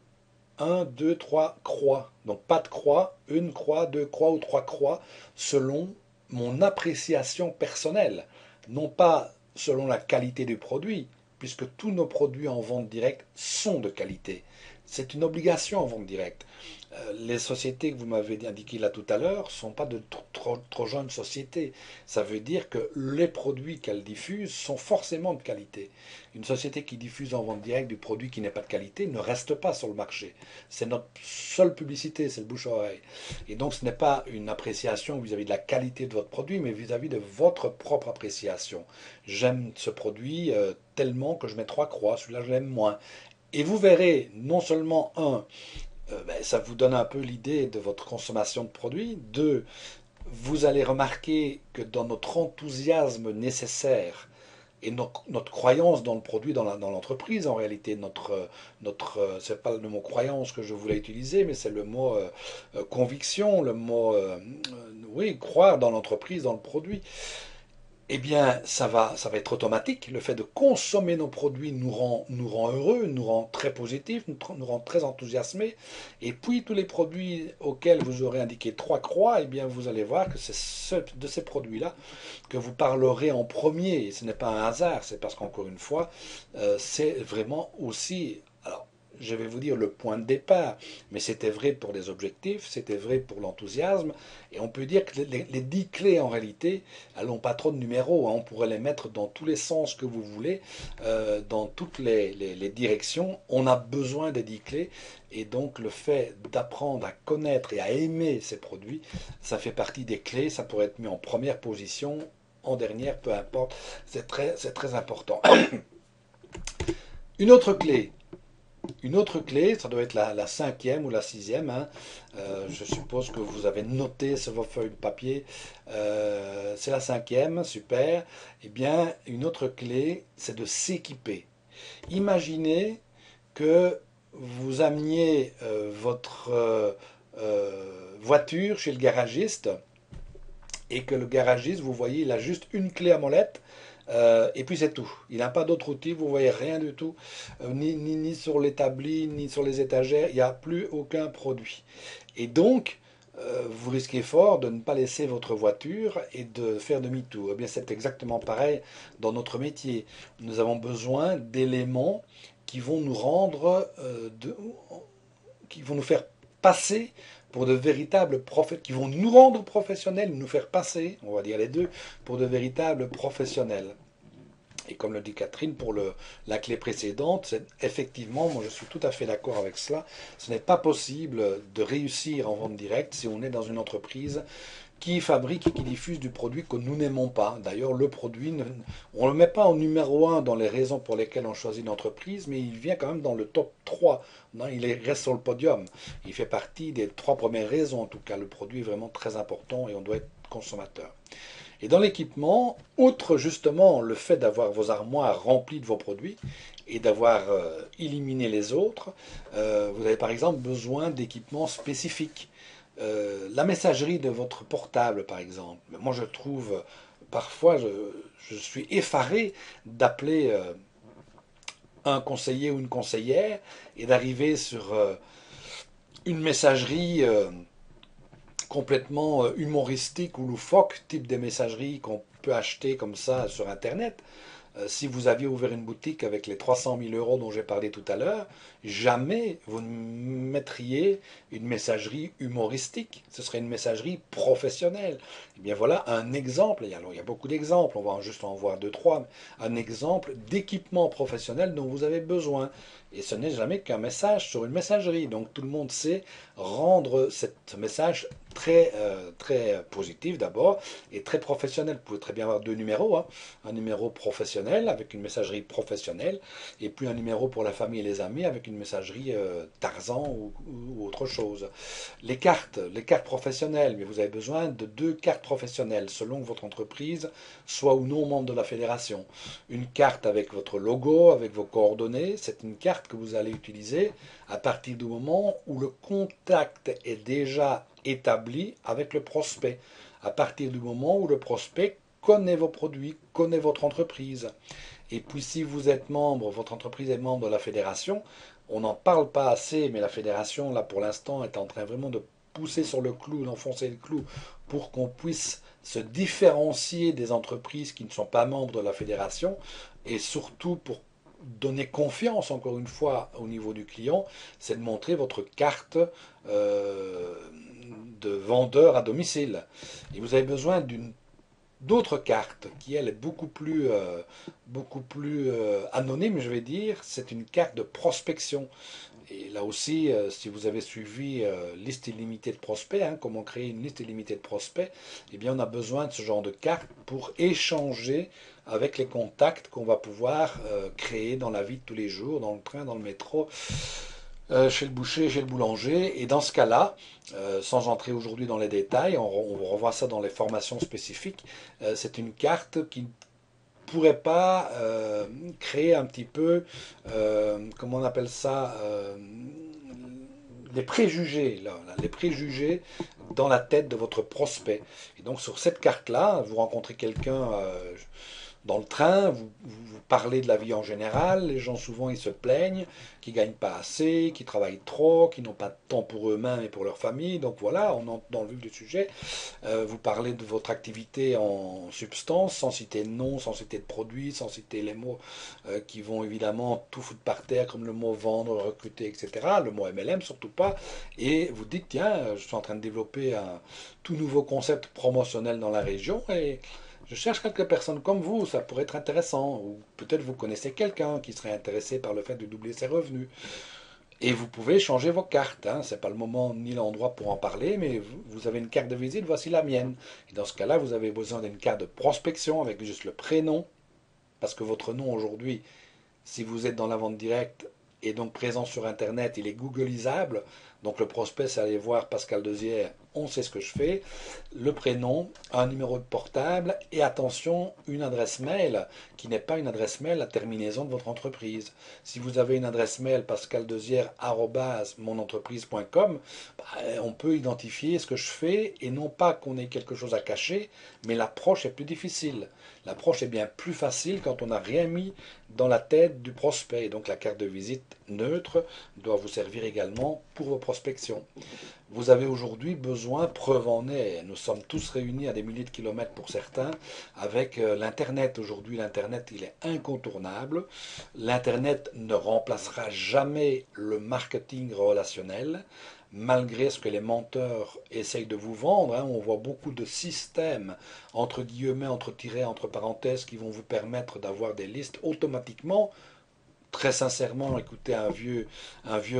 1, 2, 3 croix. Donc pas de croix, une croix, deux croix ou trois croix, selon mon appréciation personnelle. Non pas selon la qualité du produit, puisque tous nos produits en vente directe sont de qualité. C'est une obligation en vente directe. Les sociétés que vous m'avez indiquées là tout à l'heure ne sont pas de trop jeunes sociétés. Ça veut dire que les produits qu'elles diffusent sont forcément de qualité. Une société qui diffuse en vente directe du produit qui n'est pas de qualité ne reste pas sur le marché. C'est notre seule publicité, c'est le bouche-à-oreille. Et donc ce n'est pas une appréciation vis-à-vis de la qualité de votre produit, mais vis-à-vis de votre propre appréciation. J'aime ce produit tellement que je mets trois croix, celui-là je l'aime moins. Et vous verrez, non seulement ça vous donne un peu l'idée de votre consommation de produits. Deux, vous allez remarquer que dans notre enthousiasme nécessaire et notre croyance dans le produit, dans l'entreprise, en réalité, c'est pas le mot croyance que je voulais utiliser, mais c'est le mot conviction, le mot, oui, croire dans l'entreprise, dans le produit. Eh bien, ça va être automatique. Le fait de consommer nos produits nous rend heureux, nous rend très positifs, nous rend très enthousiasmés. Et puis, tous les produits auxquels vous aurez indiqué trois croix, eh bien, vous allez voir que c'est de ces produits-là que vous parlerez en premier. Et ce n'est pas un hasard, c'est parce qu'encore une fois, c'est vraiment aussi... Alors, je vais vous dire le point de départ, mais c'était vrai pour les objectifs, c'était vrai pour l'enthousiasme, et on peut dire que les 10 clés en réalité, elles n'ont pas trop de numéros, hein. On pourrait les mettre dans tous les sens que vous voulez, dans toutes les directions. On a besoin des 10 clés, et donc le fait d'apprendre à connaître et à aimer ces produits, ça fait partie des clés, ça pourrait être mis en première position, en dernière, peu importe, c'est très important. Une autre clé, ça doit être la cinquième ou la sixième, hein. Je suppose que vous avez noté sur vos feuilles de papier. C'est la cinquième, super. Eh bien, une autre clé, c'est de s'équiper. Imaginez que vous ameniez votre voiture chez le garagiste et que le garagiste, vous voyez, il a juste une clé à molette. Et puis c'est tout. Il n'a pas d'autre outil, vous voyez rien du tout, ni sur l'établi, ni sur les étagères, il n'y a plus aucun produit. Et donc, vous risquez fort de ne pas laisser votre voiture et de faire demi-tour. Eh bien, c'est exactement pareil dans notre métier. Nous avons besoin d'éléments qui vont nous rendre, qui vont nous faire passer pour de véritables qui vont nous rendre professionnels, nous faire passer, on va dire les deux, pour de véritables professionnels. Et comme le dit Catherine pour la clé précédente, c'est effectivement, moi je suis tout à fait d'accord avec cela, ce n'est pas possible de réussir en vente directe si on est dans une entreprise qui fabrique et qui diffuse du produit que nous n'aimons pas. D'ailleurs, le produit, on ne le met pas en numéro un dans les raisons pour lesquelles on choisit une entreprise, mais il vient quand même dans le top 3. Non, il reste sur le podium. Il fait partie des 3 premières raisons, en tout cas. Le produit est vraiment très important et on doit être consommateur. Et dans l'équipement, outre justement le fait d'avoir vos armoires remplies de vos produits et d'avoir éliminé les autres, vous avez par exemple besoin d'équipements spécifiques. La messagerie de votre portable, par exemple. Moi, je trouve, parfois, je suis effaré d'appeler un conseiller ou une conseillère et d'arriver sur une messagerie complètement humoristique ou loufoque, type des messageries qu'on peut acheter comme ça sur Internet. Si vous aviez ouvert une boutique avec les 300 000 euros dont j'ai parlé tout à l'heure, jamais vous ne mettriez une messagerie humoristique. Ce serait une messagerie professionnelle. Et bien voilà un exemple, alors il y a beaucoup d'exemples, on va juste en voir deux, trois, un exemple d'équipement professionnel dont vous avez besoin. Et ce n'est jamais qu'un message sur une messagerie. Donc tout le monde sait rendre ce message très positif d'abord et très professionnel. Vous pouvez très bien avoir deux numéros, hein. Un numéro professionnel avec une messagerie professionnelle et puis un numéro pour la famille et les amis avec une messagerie Tarzan ou autre chose. Les cartes professionnelles, mais vous avez besoin de deux cartes professionnelles selon que votre entreprise soit ou non membre de la fédération. Une carte avec votre logo, avec vos coordonnées, c'est une carte que vous allez utiliser à partir du moment où le contact est déjà établi avec le prospect, à partir du moment où le prospect connaît vos produits, connaît votre entreprise. Et puis si vous êtes membre, votre entreprise est membre de la fédération, on n'en parle pas assez, mais la fédération, là pour l'instant, est en train vraiment de pousser sur le clou, d'enfoncer le clou, pour qu'on puisse se différencier des entreprises qui ne sont pas membres de la fédération, et surtout pour donner confiance, encore une fois, au niveau du client, c'est de montrer votre carte euh, de vendeur à domicile. Et vous avez besoin d'autres cartes qui, elle, est beaucoup plus anonyme, je vais dire. C'est une carte de prospection. Et là aussi, si vous avez suivi liste illimitée de prospects, hein, comment créer une liste illimitée de prospects, eh bien, on a besoin de ce genre de carte pour échanger avec les contacts qu'on va pouvoir créer dans la vie de tous les jours, dans le train, dans le métro, chez le boucher, chez le boulanger. Et dans ce cas-là, sans entrer aujourd'hui dans les détails, on revoit ça dans les formations spécifiques, c'est une carte qui ne pourrait pas créer un petit peu, comment on appelle ça, les préjugés, les préjugés dans la tête de votre prospect. Et donc sur cette carte-là, vous rencontrez quelqu'un dans le train, vous parlez de la vie en général, les gens souvent ils se plaignent, qu'ils ne gagnent pas assez, qu'ils travaillent trop, qu'ils n'ont pas de temps pour eux-mêmes et pour leur famille, donc voilà, on entre dans le vif du sujet. Vous parlez de votre activité en substance, sans citer de nom, sans citer de produit, sans citer les mots qui vont évidemment tout foutre par terre, comme le mot vendre, recruter, etc. Le mot MLM, surtout pas. Et vous dites, tiens, je suis en train de développer un tout nouveau concept promotionnel dans la région et je cherche quelques personnes comme vous, ça pourrait être intéressant. Ou peut-être vous connaissez quelqu'un qui serait intéressé par le fait de doubler ses revenus. Et vous pouvez changer vos cartes. Hein. Ce n'est pas le moment ni l'endroit pour en parler, mais vous avez une carte de visite, voici la mienne. Et dans ce cas-là, vous avez besoin d'une carte de prospection avec juste le prénom, parce que votre nom aujourd'hui, si vous êtes dans la vente directe et donc présent sur Internet, il est googlisable. Donc le prospect, c'est aller voir Pascal Dezière, on sait ce que je fais, le prénom, un numéro de portable et attention, une adresse mail qui n'est pas une adresse mail à terminaison de votre entreprise. Si vous avez une adresse mail pascaldezière@monentreprise.com, on peut identifier ce que je fais et non pas qu'on ait quelque chose à cacher, mais l'approche est plus difficile. L'approche est bien plus facile quand on n'a rien mis dans la tête du prospect. Et donc la carte de visite neutre doit vous servir également pour vos prospections. Vous avez aujourd'hui besoin, preuve en est, nous sommes tous réunis à des milliers de kilomètres pour certains, avec l'Internet. Aujourd'hui, l'Internet, il est incontournable. L'Internet ne remplacera jamais le marketing relationnel, malgré ce que les menteurs essayent de vous vendre. Hein. On voit beaucoup de systèmes, entre guillemets, entre tirets, entre parenthèses, qui vont vous permettre d'avoir des listes automatiquement très sincèrement, écoutez un vieux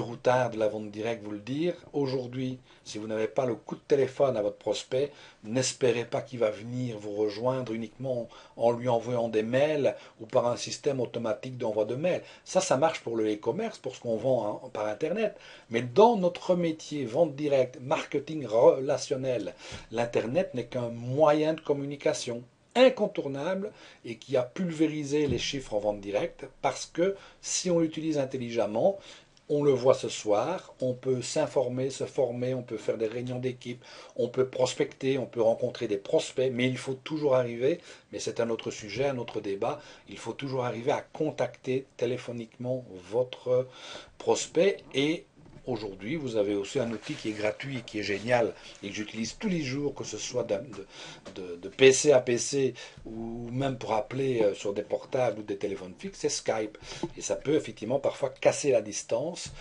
routard de la vente directe vous le dire. Aujourd'hui, si vous n'avez pas le coup de téléphone à votre prospect, n'espérez pas qu'il va venir vous rejoindre uniquement en lui envoyant des mails ou par un système automatique d'envoi de mails. Ça marche pour le e-commerce, pour ce qu'on vend par Internet. Mais dans notre métier, vente directe, marketing relationnel, l'Internet n'est qu'un moyen de communication incontournable et qui a pulvérisé les chiffres en vente directe parce que si on l'utilise intelligemment, on le voit ce soir, on peut s'informer, se former, on peut faire des réunions d'équipe, on peut prospecter, on peut rencontrer des prospects, mais il faut toujours arriver, mais c'est un autre sujet, un autre débat, il faut toujours arriver à contacter téléphoniquement votre prospect et aujourd'hui, vous avez aussi un outil qui est gratuit, qui est génial et que j'utilise tous les jours, que ce soit de PC à PC ou même pour appeler sur des portables ou des téléphones fixes, c'est Skype. Et ça peut effectivement parfois casser la distance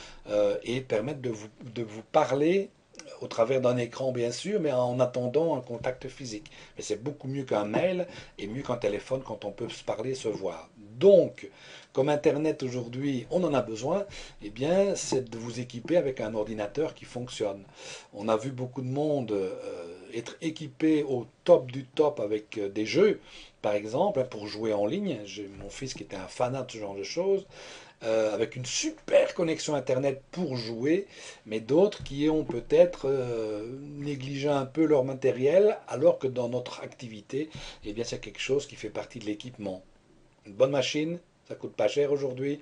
et permettre de vous parler au travers d'un écran bien sûr, mais en attendant un contact physique. Mais c'est beaucoup mieux qu'un mail et mieux qu'un téléphone quand on peut se parler, se voir. Donc, comme Internet aujourd'hui, on en a besoin, eh bien, c'est de vous équiper avec un ordinateur qui fonctionne. On a vu beaucoup de monde être équipé au top du top avec des jeux, par exemple, hein, pour jouer en ligne. J'ai mon fils qui était un fanat de ce genre de choses avec une super connexion Internet pour jouer, mais d'autres qui ont peut-être négligé un peu leur matériel, alors que dans notre activité, eh bien, c'est quelque chose qui fait partie de l'équipement. Une bonne machine, ça coûte pas cher aujourd'hui,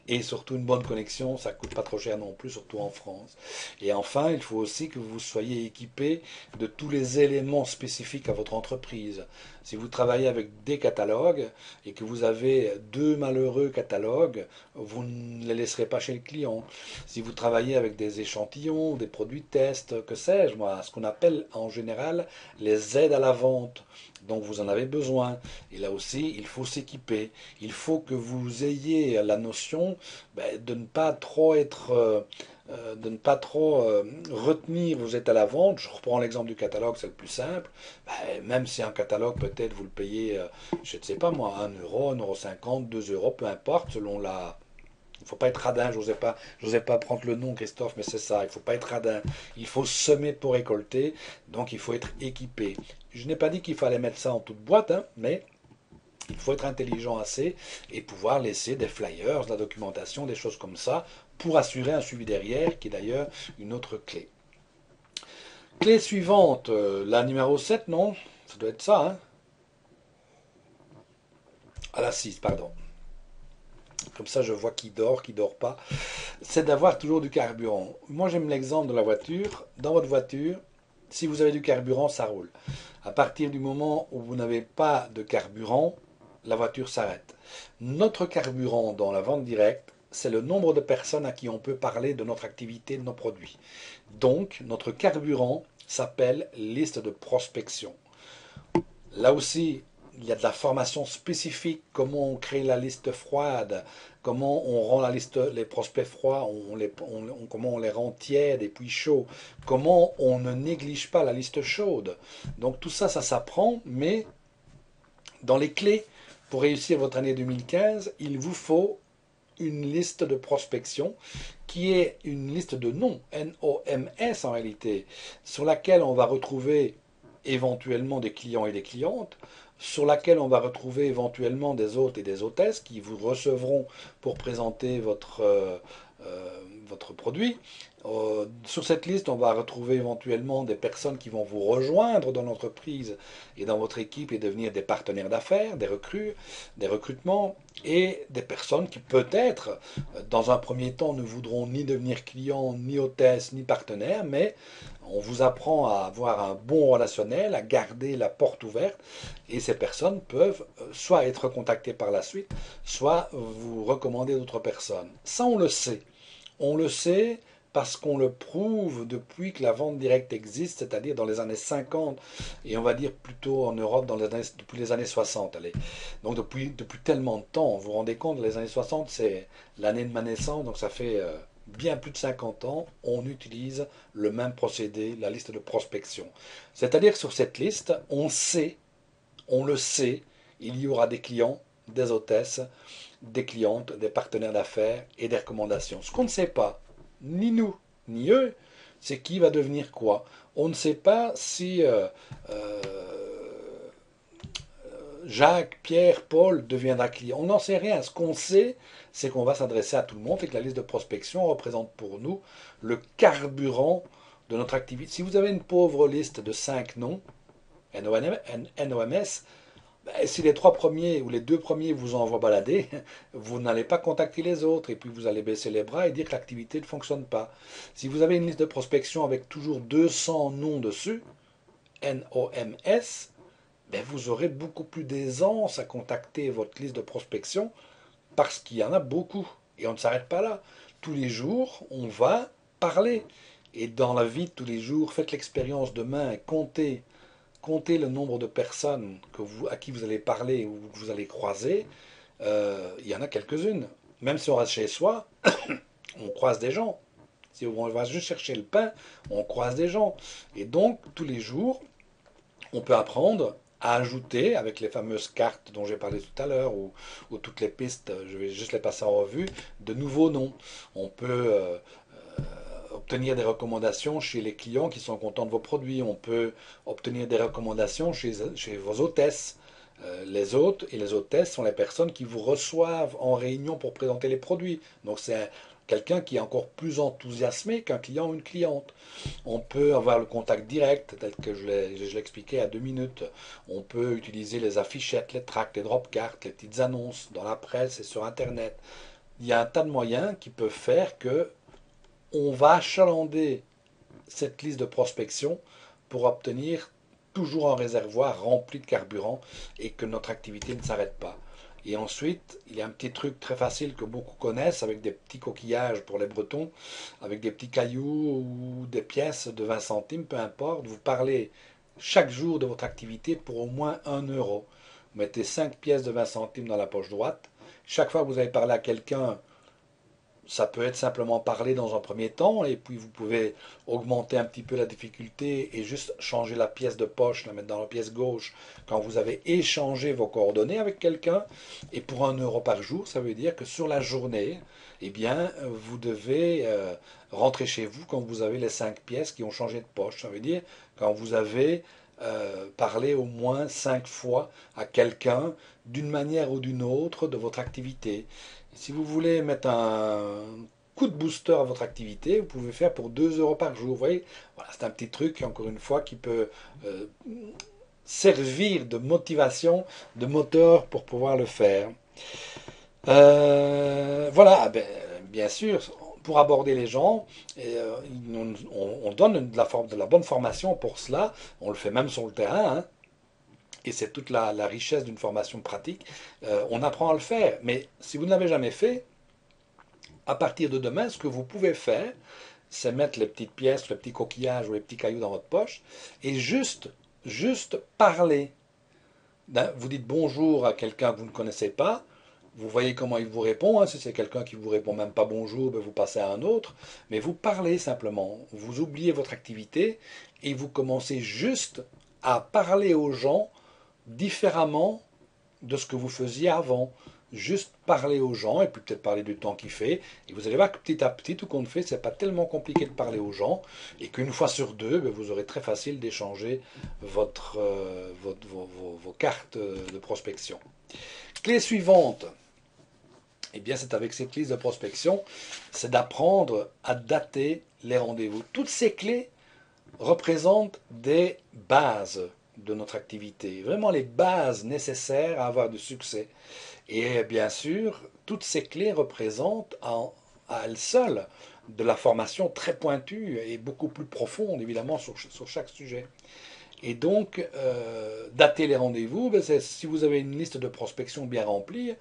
et surtout une bonne connexion, ça coûte pas trop cher non plus, surtout en France. Et enfin, il faut aussi que vous soyez équipé de tous les éléments spécifiques à votre entreprise. Si vous travaillez avec des catalogues et que vous avez deux malheureux catalogues, vous ne les laisserez pas chez le client. Si vous travaillez avec des échantillons, des produits de test, que sais-je moi, ce qu'on appelle en général les aides à la vente, dont vous en avez besoin. Et là aussi, il faut s'équiper. Il faut que vous ayez la notion de ne pas trop retenir, vous êtes à la vente, je reprends l'exemple du catalogue, c'est le plus simple, même si un catalogue peut-être vous le payez, je ne sais pas moi, 1 euro, 1,50 €, 2 euros, peu importe, selon la... Il ne faut pas être radin, j'osais pas prendre le nom Christophe, mais c'est ça, il ne faut pas être radin, il faut semer pour récolter, donc il faut être équipé. Je n'ai pas dit qu'il fallait mettre ça en toute boîte, hein, mais il faut être intelligent assez et pouvoir laisser des flyers, de la documentation, des choses comme ça, pour assurer un suivi derrière, qui est d'ailleurs une autre clé. Clé suivante, la numéro 7, non? Ça doit être ça, hein? Ah, la 6, pardon. Comme ça, je vois qui dort pas. C'est d'avoir toujours du carburant. Moi, j'aime l'exemple de la voiture. Dans votre voiture, si vous avez du carburant, ça roule. À partir du moment où vous n'avez pas de carburant, la voiture s'arrête. Notre carburant dans la vente directe, c'est le nombre de personnes à qui on peut parler de notre activité, de nos produits. Donc, notre carburant s'appelle liste de prospection. Là aussi, il y a de la formation spécifique, comment on crée la liste froide, comment on rend les prospects froids, comment on les rend tièdes et puis chauds, comment on ne néglige pas la liste chaude. Donc tout ça, ça s'apprend, mais dans les clés pour réussir votre année 2015, il vous faut une liste de prospection qui est une liste de noms, N-O-M-S en réalité, sur laquelle on va retrouver éventuellement des clients et des clientes, sur laquelle on va retrouver éventuellement des hôtes et des hôtesses qui vous recevront pour présenter votre produit. Sur cette liste, on va retrouver éventuellement des personnes qui vont vous rejoindre dans l'entreprise et dans votre équipe et devenir des partenaires d'affaires, des recrues, des recrutements et des personnes qui peut-être, dans un premier temps, ne voudront ni devenir clients, ni hôtesses, ni partenaires, mais on vous apprend à avoir un bon relationnel, à garder la porte ouverte et ces personnes peuvent soit être contactées par la suite, soit vous recommander d'autres personnes. Ça, on le sait. On le sait parce qu'on le prouve depuis que la vente directe existe, c'est-à-dire dans les années 50, et on va dire plutôt en Europe depuis les années 60. Allez. Donc depuis tellement de temps, vous vous rendez compte, les années 60, c'est l'année de ma naissance, donc ça fait bien plus de 50 ans, on utilise le même procédé, la liste de prospection. C'est-à-dire que sur cette liste, on le sait, il y aura des clients, des hôtesses, des clientes, des partenaires d'affaires et des recommandations. Ce qu'on ne sait pas, ni nous, ni eux, c'est qui va devenir quoi. On ne sait pas si euh, Jacques, Pierre, Paul deviendra client. On n'en sait rien. Ce qu'on sait, c'est qu'on va s'adresser à tout le monde et que la liste de prospection représente pour nous le carburant de notre activité. Si vous avez une pauvre liste de 5 noms, NOMS, ben, si les 3 premiers ou les 2 premiers vous envoient balader, vous n'allez pas contacter les autres et puis vous allez baisser les bras et dire que l'activité ne fonctionne pas. Si vous avez une liste de prospection avec toujours 200 noms dessus, NOMS, ben vous aurez beaucoup plus d'aisance à contacter votre liste de prospection parce qu'il y en a beaucoup. Et on ne s'arrête pas là. Tous les jours, on va parler. Et dans la vie de tous les jours, faites l'expérience demain, comptez le nombre de personnes à qui vous allez parler ou que vous allez croiser. Il y en a quelques-unes. Même si on reste chez soi, on croise des gens. Si on va juste chercher le pain, on croise des gens. Et donc, tous les jours, on peut apprendre à ajouter, avec les fameuses cartes dont j'ai parlé tout à l'heure, ou toutes les pistes, je vais juste les passer en revue, de nouveaux noms. On peut obtenir des recommandations chez les clients qui sont contents de vos produits. On peut obtenir des recommandations chez vos hôtesses. Les hôtes et les hôtesses sont les personnes qui vous reçoivent en réunion pour présenter les produits. Donc c'est quelqu'un qui est encore plus enthousiasmé qu'un client ou une cliente. On peut avoir le contact direct, tel que je l'ai expliqué à 2 minutes. On peut utiliser les affichettes, les tracts, les drop cards, les petites annonces dans la presse et sur Internet. Il y a un tas de moyens qui peuvent faire que on va achalander cette liste de prospection pour obtenir toujours un réservoir rempli de carburant et que notre activité ne s'arrête pas. Et ensuite, il y a un petit truc très facile que beaucoup connaissent avec des petits coquillages pour les Bretons, avec des petits cailloux ou des pièces de 20 centimes, peu importe. Vous parlez chaque jour de votre activité pour au moins 1 euro. Vous mettez 5 pièces de 20 centimes dans la poche droite. Chaque fois que vous allez parler à quelqu'un, ça peut être simplement parler dans un premier temps, et puis vous pouvez augmenter un petit peu la difficulté et juste changer la pièce de poche, la mettre dans la pièce gauche quand vous avez échangé vos coordonnées avec quelqu'un. Et pour 1 euro par jour, ça veut dire que sur la journée, eh bien, vous devez rentrer chez vous quand vous avez les 5 pièces qui ont changé de poche. Ça veut dire quand vous avez parlé au moins 5 fois à quelqu'un d'une manière ou d'une autre de votre activité. Si vous voulez mettre un coup de booster à votre activité, vous pouvez faire pour 2 euros par jour. Vous voyez, voilà, c'est un petit truc, encore une fois, qui peut euh, servir de motivation, de moteur pour pouvoir le faire. Voilà, ben, bien sûr, pour aborder les gens, on donne de la bonne formation pour cela. On le fait même sur le terrain, hein. Et c'est toute la richesse d'une formation pratique. On apprend à le faire. Mais si vous ne l'avez jamais fait, à partir de demain, ce que vous pouvez faire, c'est mettre les petites pièces, les petits coquillages ou les petits cailloux dans votre poche et juste parler. Vous dites bonjour à quelqu'un que vous ne connaissez pas. Vous voyez comment il vous répond, hein. Si c'est quelqu'un qui vous répond même pas bonjour, ben vous passez à un autre. Mais vous parlez simplement. Vous oubliez votre activité et vous commencez juste à parler aux gens différemment de ce que vous faisiez avant. Juste parler aux gens et puis peut-être parler du temps qu'il fait. Et vous allez voir que petit à petit, tout compte fait, c'est pas tellement compliqué de parler aux gens et qu'une fois sur deux, ben, vous aurez très facile d'échanger vos cartes de prospection. Clé suivante, eh bien, c'est avec cette liste de prospection, c'est d'apprendre à dater les rendez-vous. Toutes ces clés représentent des bases de notre activité, vraiment les bases nécessaires à avoir du succès. Et bien sûr, toutes ces clés représentent à elles seules de la formation très pointue et beaucoup plus profonde, évidemment, sur chaque sujet. Et donc, dater les rendez-vous, ben si vous avez une liste de prospection bien remplie,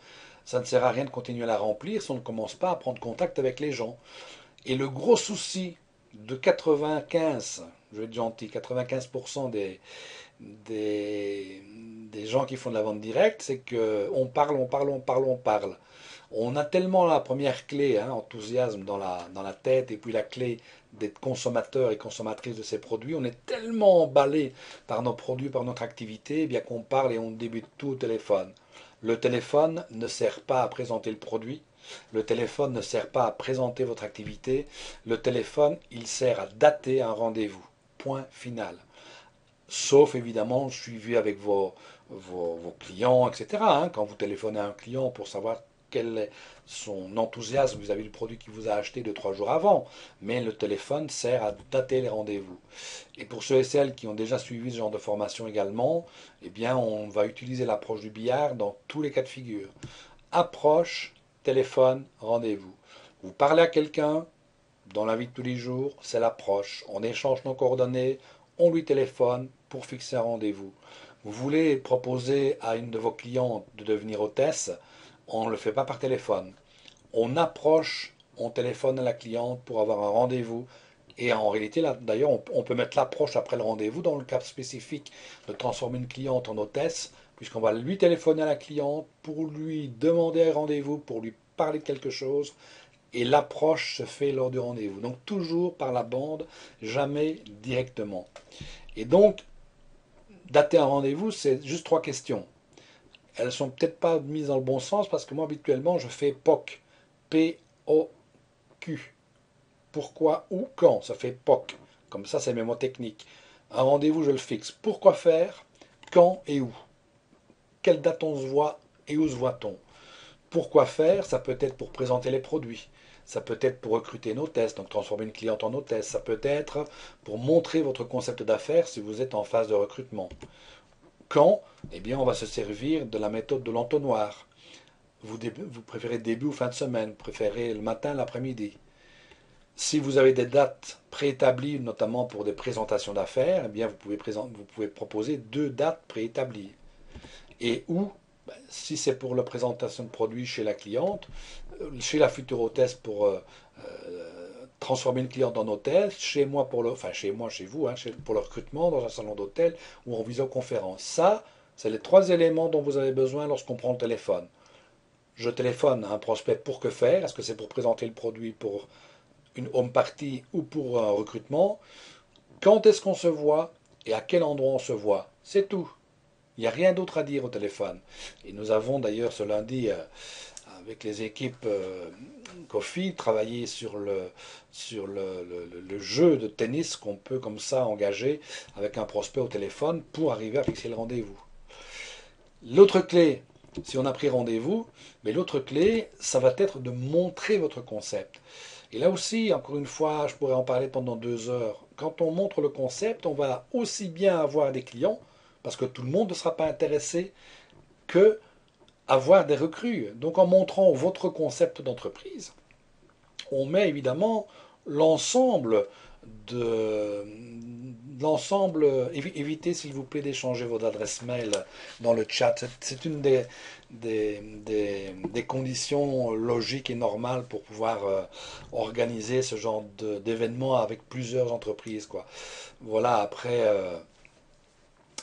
ça ne sert à rien de continuer à la remplir si on ne commence pas à prendre contact avec les gens. Et le gros souci de 95, je vais être gentil, 95% des gens qui font de la vente directe, c'est qu'on parle, on parle, on parle, on parle. On a tellement la première clé, hein, enthousiasme dans la tête, et puis la clé d'être consommateur et consommatrice de ces produits. On est tellement emballé par nos produits, par notre activité, eh bien qu'on parle et on débute tout au téléphone. Le téléphone ne sert pas à présenter le produit. Le téléphone ne sert pas à présenter votre activité. Le téléphone, il sert à dater un rendez-vous. Point final. Sauf évidemment suivi avec vos clients, etc. Hein, quand vous téléphonez à un client pour savoir quel est son enthousiasme vis-à-vis du produit qu'il vous a acheté 2, 3 jours avant. Mais le téléphone sert à dater les rendez-vous. Et pour ceux et celles qui ont déjà suivi ce genre de formation également, eh bien, on va utiliser l'approche du billard dans tous les cas de figure. Approche, téléphone, rendez-vous. Vous parlez à quelqu'un, dans la vie de tous les jours, c'est l'approche. On échange nos coordonnées, on lui téléphone pour fixer un rendez-vous. Vous voulez proposer à une de vos clientes de devenir hôtesse, on ne le fait pas par téléphone. On approche, on téléphone à la cliente pour avoir un rendez-vous. Et en réalité, d'ailleurs, on peut mettre l'approche après le rendez-vous dans le cas spécifique de transformer une cliente en hôtesse, puisqu'on va lui téléphoner à la cliente pour lui demander un rendez-vous, pour lui parler de quelque chose, et l'approche se fait lors du rendez-vous. Donc toujours par la bande, jamais directement. Et donc, dater un rendez-vous, c'est juste 3 questions. Elles sont peut-être pas mises dans le bon sens parce que moi, habituellement, je fais POC. P-O-Q. Pourquoi, où, quand. Ça fait POC. Comme ça, c'est mes mots techniques. Un rendez-vous, je le fixe. Pourquoi faire, quand et où. Quelle date on se voit et où se voit-on. Pourquoi faire, ça peut être pour présenter les produits. Ça peut être pour recruter une hôtesse, donc transformer une cliente en hôtesse. Ça peut être pour montrer votre concept d'affaires si vous êtes en phase de recrutement. Quand, eh bien, on va se servir de la méthode de l'entonnoir. Vous préférez début ou fin de semaine, vous préférez le matin, l'après-midi. Si vous avez des dates préétablies, notamment pour des présentations d'affaires, eh bien vous pouvez proposer 2 dates préétablies. Et où, si c'est pour la présentation de produits chez la cliente, chez la future hôtesse pour transformer une cliente en hôtesse, chez moi pour le, enfin chez moi, chez vous, hein, pour le recrutement dans un salon d'hôtel ou en visioconférence. Ça, c'est les 3 éléments dont vous avez besoin lorsqu'on prend le téléphone. Je téléphone à un prospect pour que faire? Est-ce que c'est pour présenter le produit pour une home party ou pour un recrutement? Quand est-ce qu'on se voit et à quel endroit on se voit? C'est tout. Il n'y a rien d'autre à dire au téléphone. Et nous avons d'ailleurs ce lundi, avec les équipes Kofi, travaillé sur le jeu de tennis qu'on peut comme ça engager avec un prospect au téléphone pour arriver à fixer le rendez-vous. L'autre clé, si on a pris rendez-vous, mais l'autre clé, ça va être de montrer votre concept. Et là aussi, encore une fois, je pourrais en parler pendant 2 heures. Quand on montre le concept, on va aussi bien avoir des clients, parce que tout le monde ne sera pas intéressé, que avoir des recrues. Donc en montrant votre concept d'entreprise, on met évidemment l'ensemble de l'ensemble. Évitez s'il vous plaît d'échanger vos adresses mail dans le chat. C'est une des conditions logiques et normales pour pouvoir organiser ce genre d'événement avec plusieurs entreprises, quoi. Voilà, après,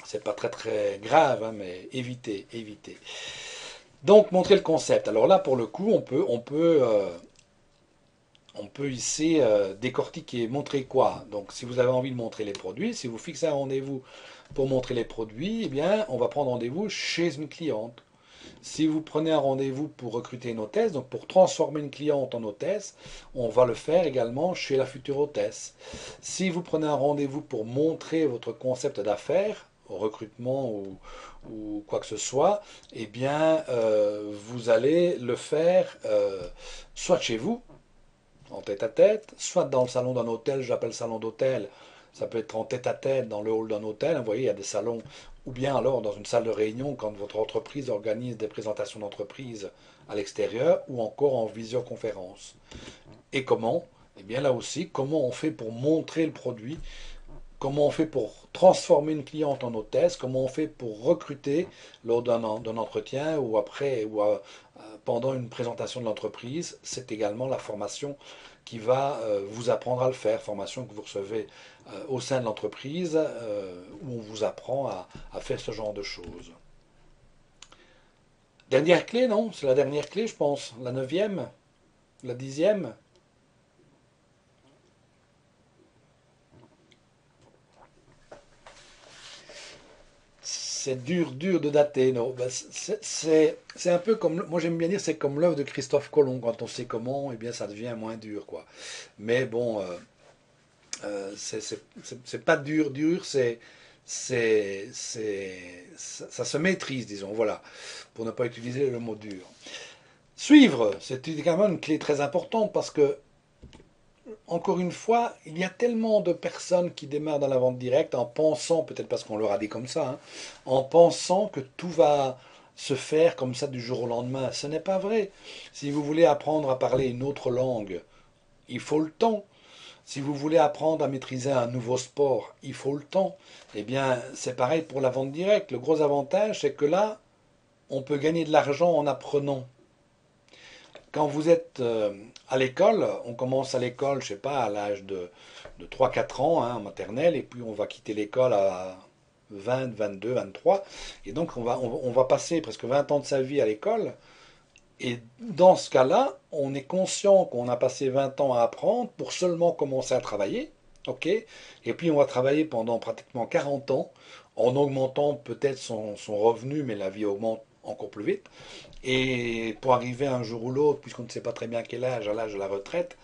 c'est pas très très grave, hein, mais évitez. Donc montrer le concept. Alors là, pour le coup, on peut ici décortiquer, montrer quoi. Donc si vous avez envie de montrer les produits, si vous fixez un rendez-vous pour montrer les produits, eh bien on va prendre rendez-vous chez une cliente. Si vous prenez un rendez-vous pour recruter une hôtesse, donc pour transformer une cliente en hôtesse, on va le faire également chez la future hôtesse. Si vous prenez un rendez-vous pour montrer votre concept d'affaires, au recrutement ou quoi que ce soit, eh bien vous allez le faire soit chez vous, en tête-à-tête, soit dans le salon d'un hôtel, j'appelle salon d'hôtel, ça peut être en tête-à-tête dans le hall d'un hôtel, vous voyez, il y a des salons, ou bien alors dans une salle de réunion quand votre entreprise organise des présentations d'entreprise à l'extérieur, ou encore en visioconférence. Et comment? Eh bien là aussi, comment on fait pour montrer le produit? Comment on fait pour transformer une cliente en hôtesse? Comment on fait pour recruter lors d'un entretien ou après ou pendant une présentation de l'entreprise? C'est également la formation qui va vous apprendre à le faire, formation que vous recevez au sein de l'entreprise où on vous apprend à faire ce genre de choses. Dernière clé, non? C'est la dernière clé, je pense. La 9e, la 10e. c'est dur, dur de dater. Non, ben, c'est un peu comme, moi j'aime bien dire, c'est comme l'œuvre de Christophe Colomb. Quand on sait comment, eh bien ça devient moins dur, quoi. Mais bon, c'est pas dur, dur, ça se maîtrise, disons, voilà, pour ne pas utiliser le mot dur. Suivre, c'est également une clé très importante parce que, encore une fois, il y a tellement de personnes qui démarrent dans la vente directe en pensant, peut-être parce qu'on leur a dit comme ça, hein, en pensant que tout va se faire comme ça du jour au lendemain. Ce n'est pas vrai. Si vous voulez apprendre à parler une autre langue, il faut le temps. Si vous voulez apprendre à maîtriser un nouveau sport, il faut le temps. Eh bien, c'est pareil pour la vente directe. Le gros avantage, c'est que là, on peut gagner de l'argent en apprenant. Quand vous êtes à l'école, on commence à l'école, je sais pas, à l'âge de 3-4 ans, hein, en maternelle, et puis on va quitter l'école à 20, 22, 23, et donc on va passer presque 20 ans de sa vie à l'école, et dans ce cas-là, on est conscient qu'on a passé 20 ans à apprendre pour seulement commencer à travailler, ok? Et puis on va travailler pendant pratiquement 40 ans, en augmentant peut-être son revenu, mais la vie augmente encore plus vite. Et pour arriver un jour ou l'autre, puisqu'on ne sait pas très bien quel âge, à l'âge de la retraite,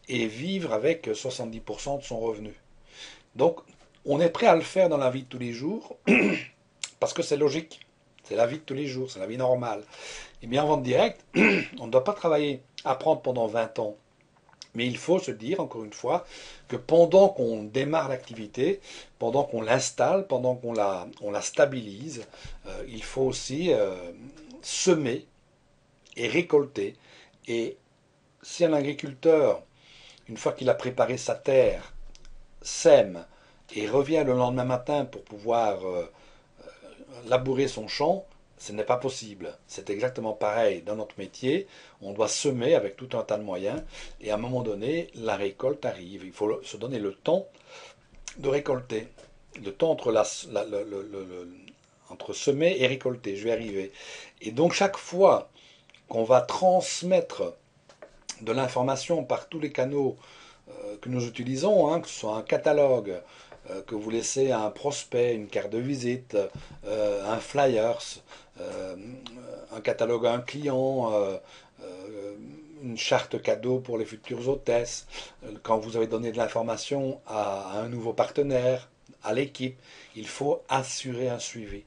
et vivre avec 70% de son revenu. Donc, on est prêt à le faire dans la vie de tous les jours, parce que c'est logique. C'est la vie de tous les jours, c'est la vie normale. Et bien en vente directe, on ne doit pas travailler, apprendre pendant 20 ans. Mais il faut se dire, encore une fois, que pendant qu'on démarre l'activité, pendant qu'on l'installe, pendant on la stabilise, il faut aussi semer et récolter. Et si un agriculteur, une fois qu'il a préparé sa terre, sème et revient le lendemain matin pour pouvoir labourer son champ, ce n'est pas possible. C'est exactement pareil dans notre métier. On doit semer avec tout un tas de moyens et à un moment donné, la récolte arrive. Il faut se donner le temps de récolter. Le temps entre semer et récolter. Je vais arriver. Et donc chaque fois qu'on va transmettre de l'information par tous les canaux que nous utilisons, hein, que ce soit un catalogue, que vous laissez à un prospect, une carte de visite, un flyers, euh, un catalogue à un client, une charte cadeau pour les futures hôtesses, quand vous avez donné de l'information à un nouveau partenaire, à l'équipe, il faut assurer un suivi.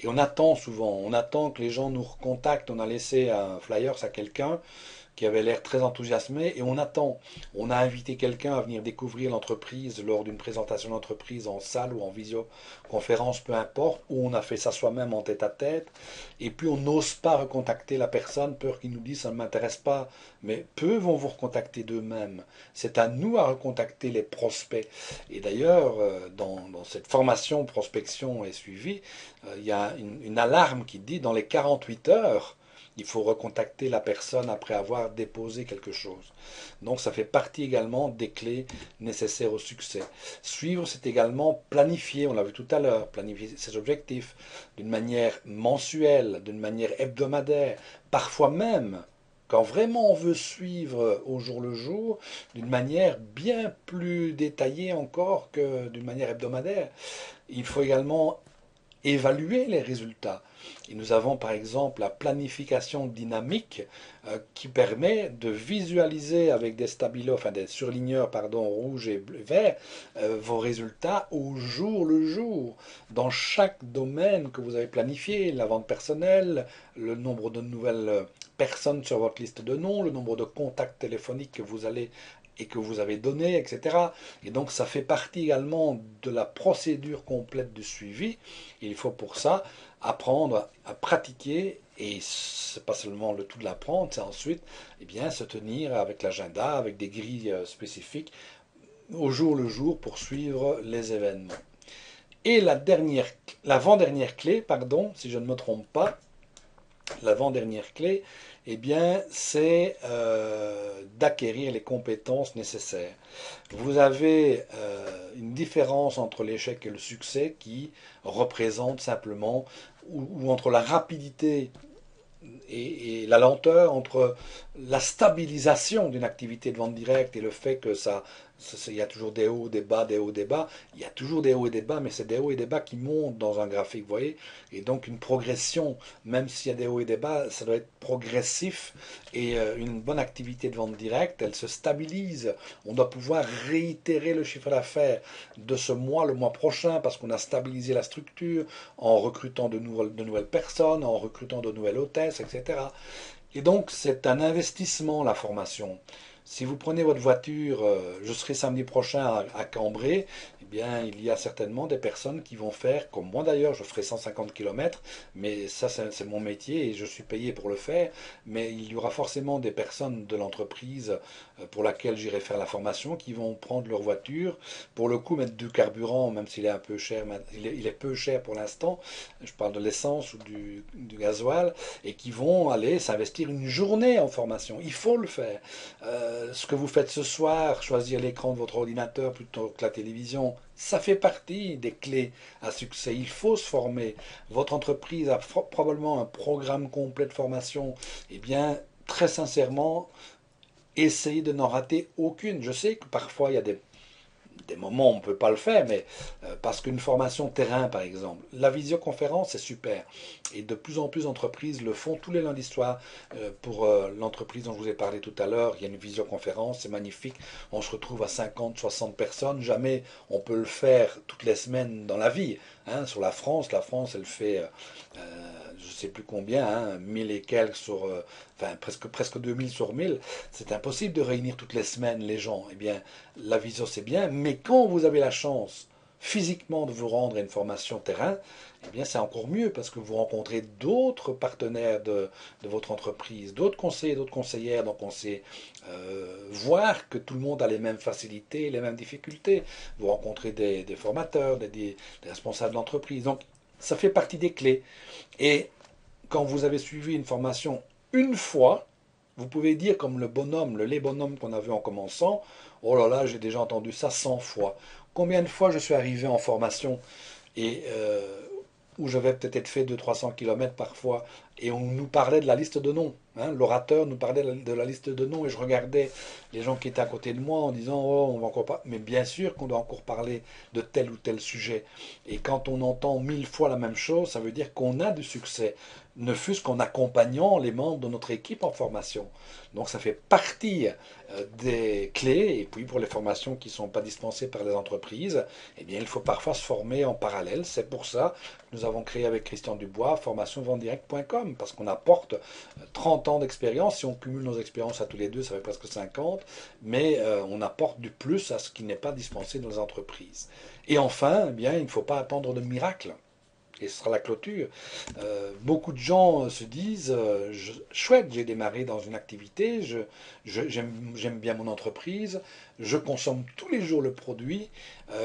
Et on attend souvent, on attend que les gens nous recontactent. On a laissé un flyers à quelqu'un qui avait l'air très enthousiasmé et on attend. On a invité quelqu'un à venir découvrir l'entreprise lors d'une présentation d'entreprise en salle ou en visioconférence, peu importe, ou on a fait ça soi-même en tête à tête. Et puis on n'ose pas recontacter la personne, peur qu'il nous dise ça ne m'intéresse pas. Mais peu vont vous recontacter d'eux-mêmes. C'est à nous à recontacter les prospects. Et d'ailleurs, dans cette formation prospection et suivi, il y a une alarme qui dit dans les 48 heures, il faut recontacter la personne après avoir déposé quelque chose. Donc ça fait partie également des clés nécessaires au succès. Suivre, c'est également planifier, on l'a vu tout à l'heure, planifier ses objectifs d'une manière mensuelle, d'une manière hebdomadaire, parfois même, quand vraiment on veut suivre au jour le jour, d'une manière bien plus détaillée encore que d'une manière hebdomadaire. Il faut également évaluer les résultats. Et nous avons par exemple la planification dynamique qui permet de visualiser avec des stabilos, enfin des surligneurs pardon, rouge et vert, vos résultats au jour le jour, dans chaque domaine que vous avez planifié, la vente personnelle, le nombre de nouvelles personnes sur votre liste de noms, le nombre de contacts téléphoniques que vous allez et que vous avez donné, etc. Et donc ça fait partie également de la procédure complète du suivi. Il faut pour ça apprendre à pratiquer, et c'est pas seulement le tout de l'apprendre, c'est ensuite eh bien, se tenir avec l'agenda, avec des grilles spécifiques, au jour le jour pour suivre les événements. Et l'avant-dernière clé, pardon, si je ne me trompe pas, l'avant-dernière clé, eh bien, c'est d'acquérir les compétences nécessaires. Vous avez une différence entre l'échec et le succès qui représente simplement, ou entre la rapidité et la lenteur, entre la stabilisation d'une activité de vente directe et le fait que Il y a toujours des hauts, des bas, des hauts, des bas. Il y a toujours des hauts et des bas, mais c'est des hauts et des bas qui montent dans un graphique, vous voyez. Et donc une progression, même s'il y a des hauts et des bas, ça doit être progressif. Et une bonne activité de vente directe, elle se stabilise. On doit pouvoir réitérer le chiffre d'affaires de ce mois, le mois prochain, parce qu'on a stabilisé la structure en recrutant de nouvelles personnes, en recrutant de nouvelles hôtesses, etc. Et donc, c'est un investissement, la formation. Si vous prenez votre voiture, je serai samedi prochain à Cambrai, eh bien, il y a certainement des personnes qui vont faire, comme moi d'ailleurs, je ferai 150 km, mais ça, c'est mon métier et je suis payé pour le faire. Mais il y aura forcément des personnes de l'entreprise pour laquelle j'irai faire la formation qui vont prendre leur voiture, pour le coup, mettre du carburant, même s'il est un peu cher, il est peu cher pour l'instant, je parle de l'essence ou du gasoil, et qui vont aller s'investir une journée en formation. Il faut le faire. Ce que vous faites ce soir, choisir l'écran de votre ordinateur plutôt que la télévision, ça fait partie des clés à succès. Il faut se former. Votre entreprise a probablement un programme complet de formation. Eh bien, très sincèrement, essayez de n'en rater aucune. Je sais que parfois il y a des moments où on ne peut pas le faire, mais parce qu'une formation terrain, par exemple, la visioconférence, c'est super. Et de plus en plus d'entreprises le font tous les lundis soirs. Pour l'entreprise dont je vous ai parlé tout à l'heure, il y a une visioconférence, c'est magnifique. On se retrouve à 50, 60 personnes. Jamais on peut le faire toutes les semaines dans la vie. Hein, sur la France, elle fait, je ne sais plus combien, hein, 1000 et quelques sur, enfin presque 2000 sur 1000. C'est impossible de réunir toutes les semaines les gens. Eh bien, la visio c'est bien, mais quand vous avez la chance physiquement de vous rendre à une formation terrain, eh bien c'est encore mieux parce que vous rencontrez d'autres partenaires de votre entreprise, d'autres conseillers, d'autres conseillères, donc on sait voir que tout le monde a les mêmes facilités, les mêmes difficultés. Vous rencontrez des formateurs, des responsables d'entreprise, donc ça fait partie des clés. Et quand vous avez suivi une formation une fois, vous pouvez dire comme le bonhomme, le lait bonhomme qu'on a vu en commençant, oh là là, j'ai déjà entendu ça 100 fois. Combien de fois je suis arrivé en formation et où j'avais peut-être fait 200-300 km parfois, et on nous parlait de la liste de noms. Hein, l'orateur nous parlait de la liste de noms, et je regardais les gens qui étaient à côté de moi en disant, oh, on va encore pas. Mais bien sûr qu'on doit encore parler de tel ou tel sujet. Et quand on entend 1000 fois la même chose, ça veut dire qu'on a du succès, ne fût-ce qu'en accompagnant les membres de notre équipe en formation. Donc ça fait partie des clés, et puis pour les formations qui ne sont pas dispensées par les entreprises, eh bien il faut parfois se former en parallèle. C'est pour ça que nous avons créé avec Christian Dubois formationvendirect.com, parce qu'on apporte 30 ans d'expérience. Si on cumule nos expériences à tous les deux, ça fait presque 50, mais on apporte du plus à ce qui n'est pas dispensé dans les entreprises. Et enfin, eh bien, il ne faut pas attendre de miracle. Et ce sera la clôture. Beaucoup de gens se disent chouette, j'ai démarré dans une activité, j'aime bien mon entreprise, je consomme tous les jours le produit,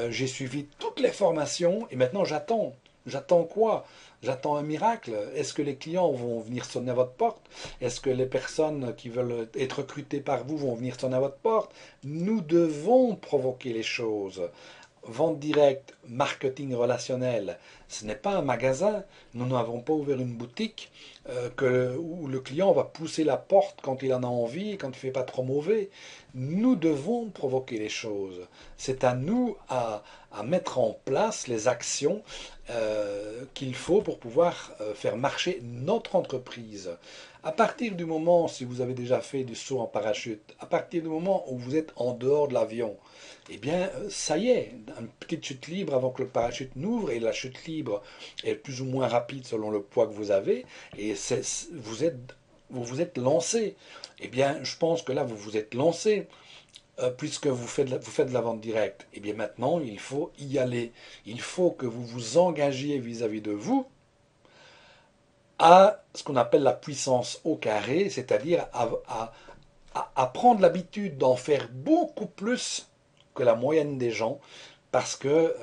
j'ai suivi toutes les formations et maintenant j'attends. J'attends quoi? J'attends un miracle. Est-ce que les clients vont venir sonner à votre porte? Est-ce que les personnes qui veulent être recrutées par vous vont venir sonner à votre porte? Nous devons provoquer les choses. Vente directe, marketing relationnel, ce n'est pas un magasin. Nous n'avons pas ouvert une boutique où le client va pousser la porte quand il en a envie, quand il ne fait pas trop mauvais. Nous devons provoquer les choses. C'est à nous à mettre en place les actions qu'il faut pour pouvoir faire marcher notre entreprise. À partir du moment, si vous avez déjà fait du saut en parachute, à partir du moment où vous êtes en dehors de l'avion, eh bien, ça y est, une petite chute libre avant que le parachute n'ouvre, et la chute libre est plus ou moins rapide selon le poids que vous avez, et vous vous êtes lancé. Eh bien, je pense que là, vous vous êtes lancé, puisque vous faites de la vente directe. Eh bien, maintenant, il faut y aller. Il faut que vous vous engagiez vis-à-vis de vous à ce qu'on appelle la puissance au carré, c'est-à-dire à prendre l'habitude d'en faire beaucoup plus que la moyenne des gens, parce que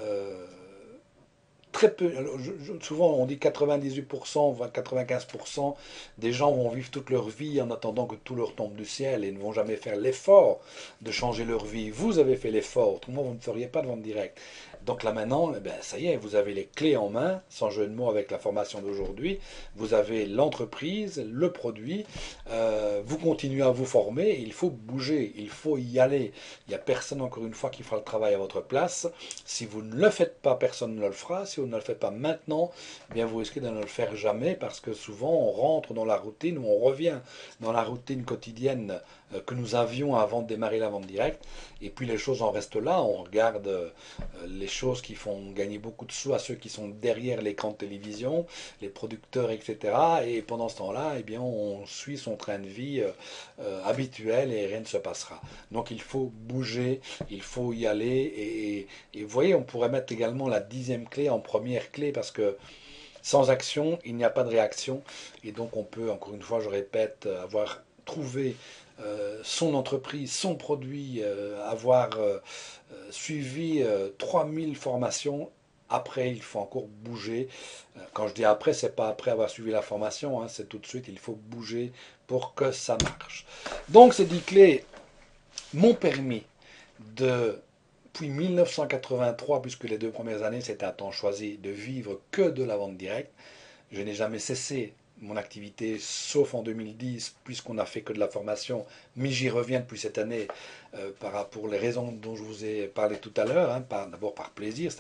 très peu, souvent on dit 98%, 95% des gens vont vivre toute leur vie en attendant que tout leur tombe du ciel et ne vont jamais faire l'effort de changer leur vie. Vous avez fait l'effort, autrement vous ne feriez pas de vente directe. Donc là maintenant, eh ben, ça y est, vous avez les clés en main, sans jeu de mots avec la formation d'aujourd'hui. Vous avez l'entreprise, le produit, vous continuez à vous former, il faut bouger, il faut y aller. Il n'y a personne, encore une fois, qui fera le travail à votre place. Si vous ne le faites pas, personne ne le fera. Si vous ne le faites pas maintenant, eh bien vous risquez de ne le faire jamais parce que souvent on rentre dans la routine ou on revient dans la routine quotidienne que nous avions avant de démarrer la vente directe. Et puis les choses en restent là. On regarde les choses qui font gagner beaucoup de sous à ceux qui sont derrière l'écran de télévision, les producteurs, etc. Et pendant ce temps-là, eh bien, on suit son train de vie habituel et rien ne se passera. Donc il faut bouger, il faut y aller. Et vous voyez, on pourrait mettre également la 10e clé en première clé parce que sans action, il n'y a pas de réaction. Et donc on peut, encore une fois, je répète, avoir trouvé son entreprise, son produit, avoir suivi 3000 formations. Après, il faut encore bouger. Quand je dis après, c'est pas après avoir suivi la formation, hein, c'est tout de suite, il faut bouger pour que ça marche. Donc ces 10 clés m'ont permis depuis 1983, puisque les 2 premières années c'était un temps choisi, de vivre que de la vente directe. Je n'ai jamais cessé mon activité, sauf en 2010, puisqu'on n'a fait que de la formation, mais j'y reviens depuis cette année pour les raisons dont je vous ai parlé tout à l'heure, hein, d'abord par plaisir,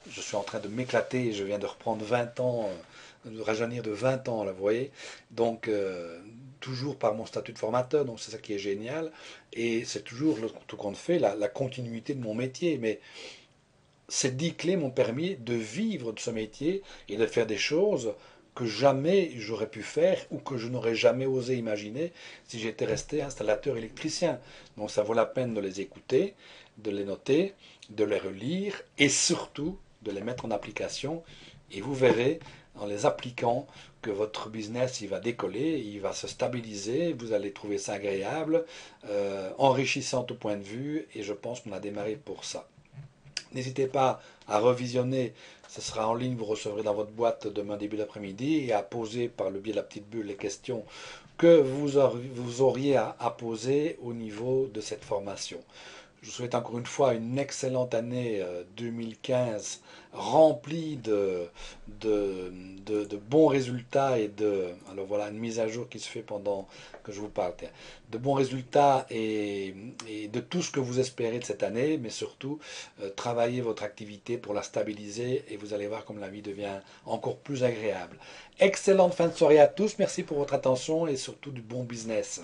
je suis en train de m'éclater, je viens de reprendre 20 ans, de rajeunir de 20 ans, là, vous voyez, donc toujours par mon statut de formateur, donc c'est ça qui est génial, et c'est toujours, tout compte fait, la continuité de mon métier, mais ces 10 clés m'ont permis de vivre de ce métier et de faire des choses que jamais j'aurais pu faire ou que je n'aurais jamais osé imaginer si j'étais resté installateur électricien. Donc ça vaut la peine de les écouter, de les noter, de les relire et surtout de les mettre en application. Et vous verrez en les appliquant que votre business il va décoller, il va se stabiliser, vous allez trouver ça agréable, enrichissant au point de vue et je pense qu'on a démarré pour ça. N'hésitez pas à revisionner, ce sera en ligne, vous recevrez dans votre boîte demain début d'après-midi et à poser par le biais de la petite bulle les questions que vous auriez à poser au niveau de cette formation. Je vous souhaite encore une fois une excellente année 2015 remplie de bons résultats et alors voilà une mise à jour qui se fait pendant que je vous parle, de bons résultats et de tout ce que vous espérez de cette année, mais surtout travaillez votre activité pour la stabiliser et vous allez voir comme la vie devient encore plus agréable. Excellente fin de soirée à tous, merci pour votre attention et surtout du bon business.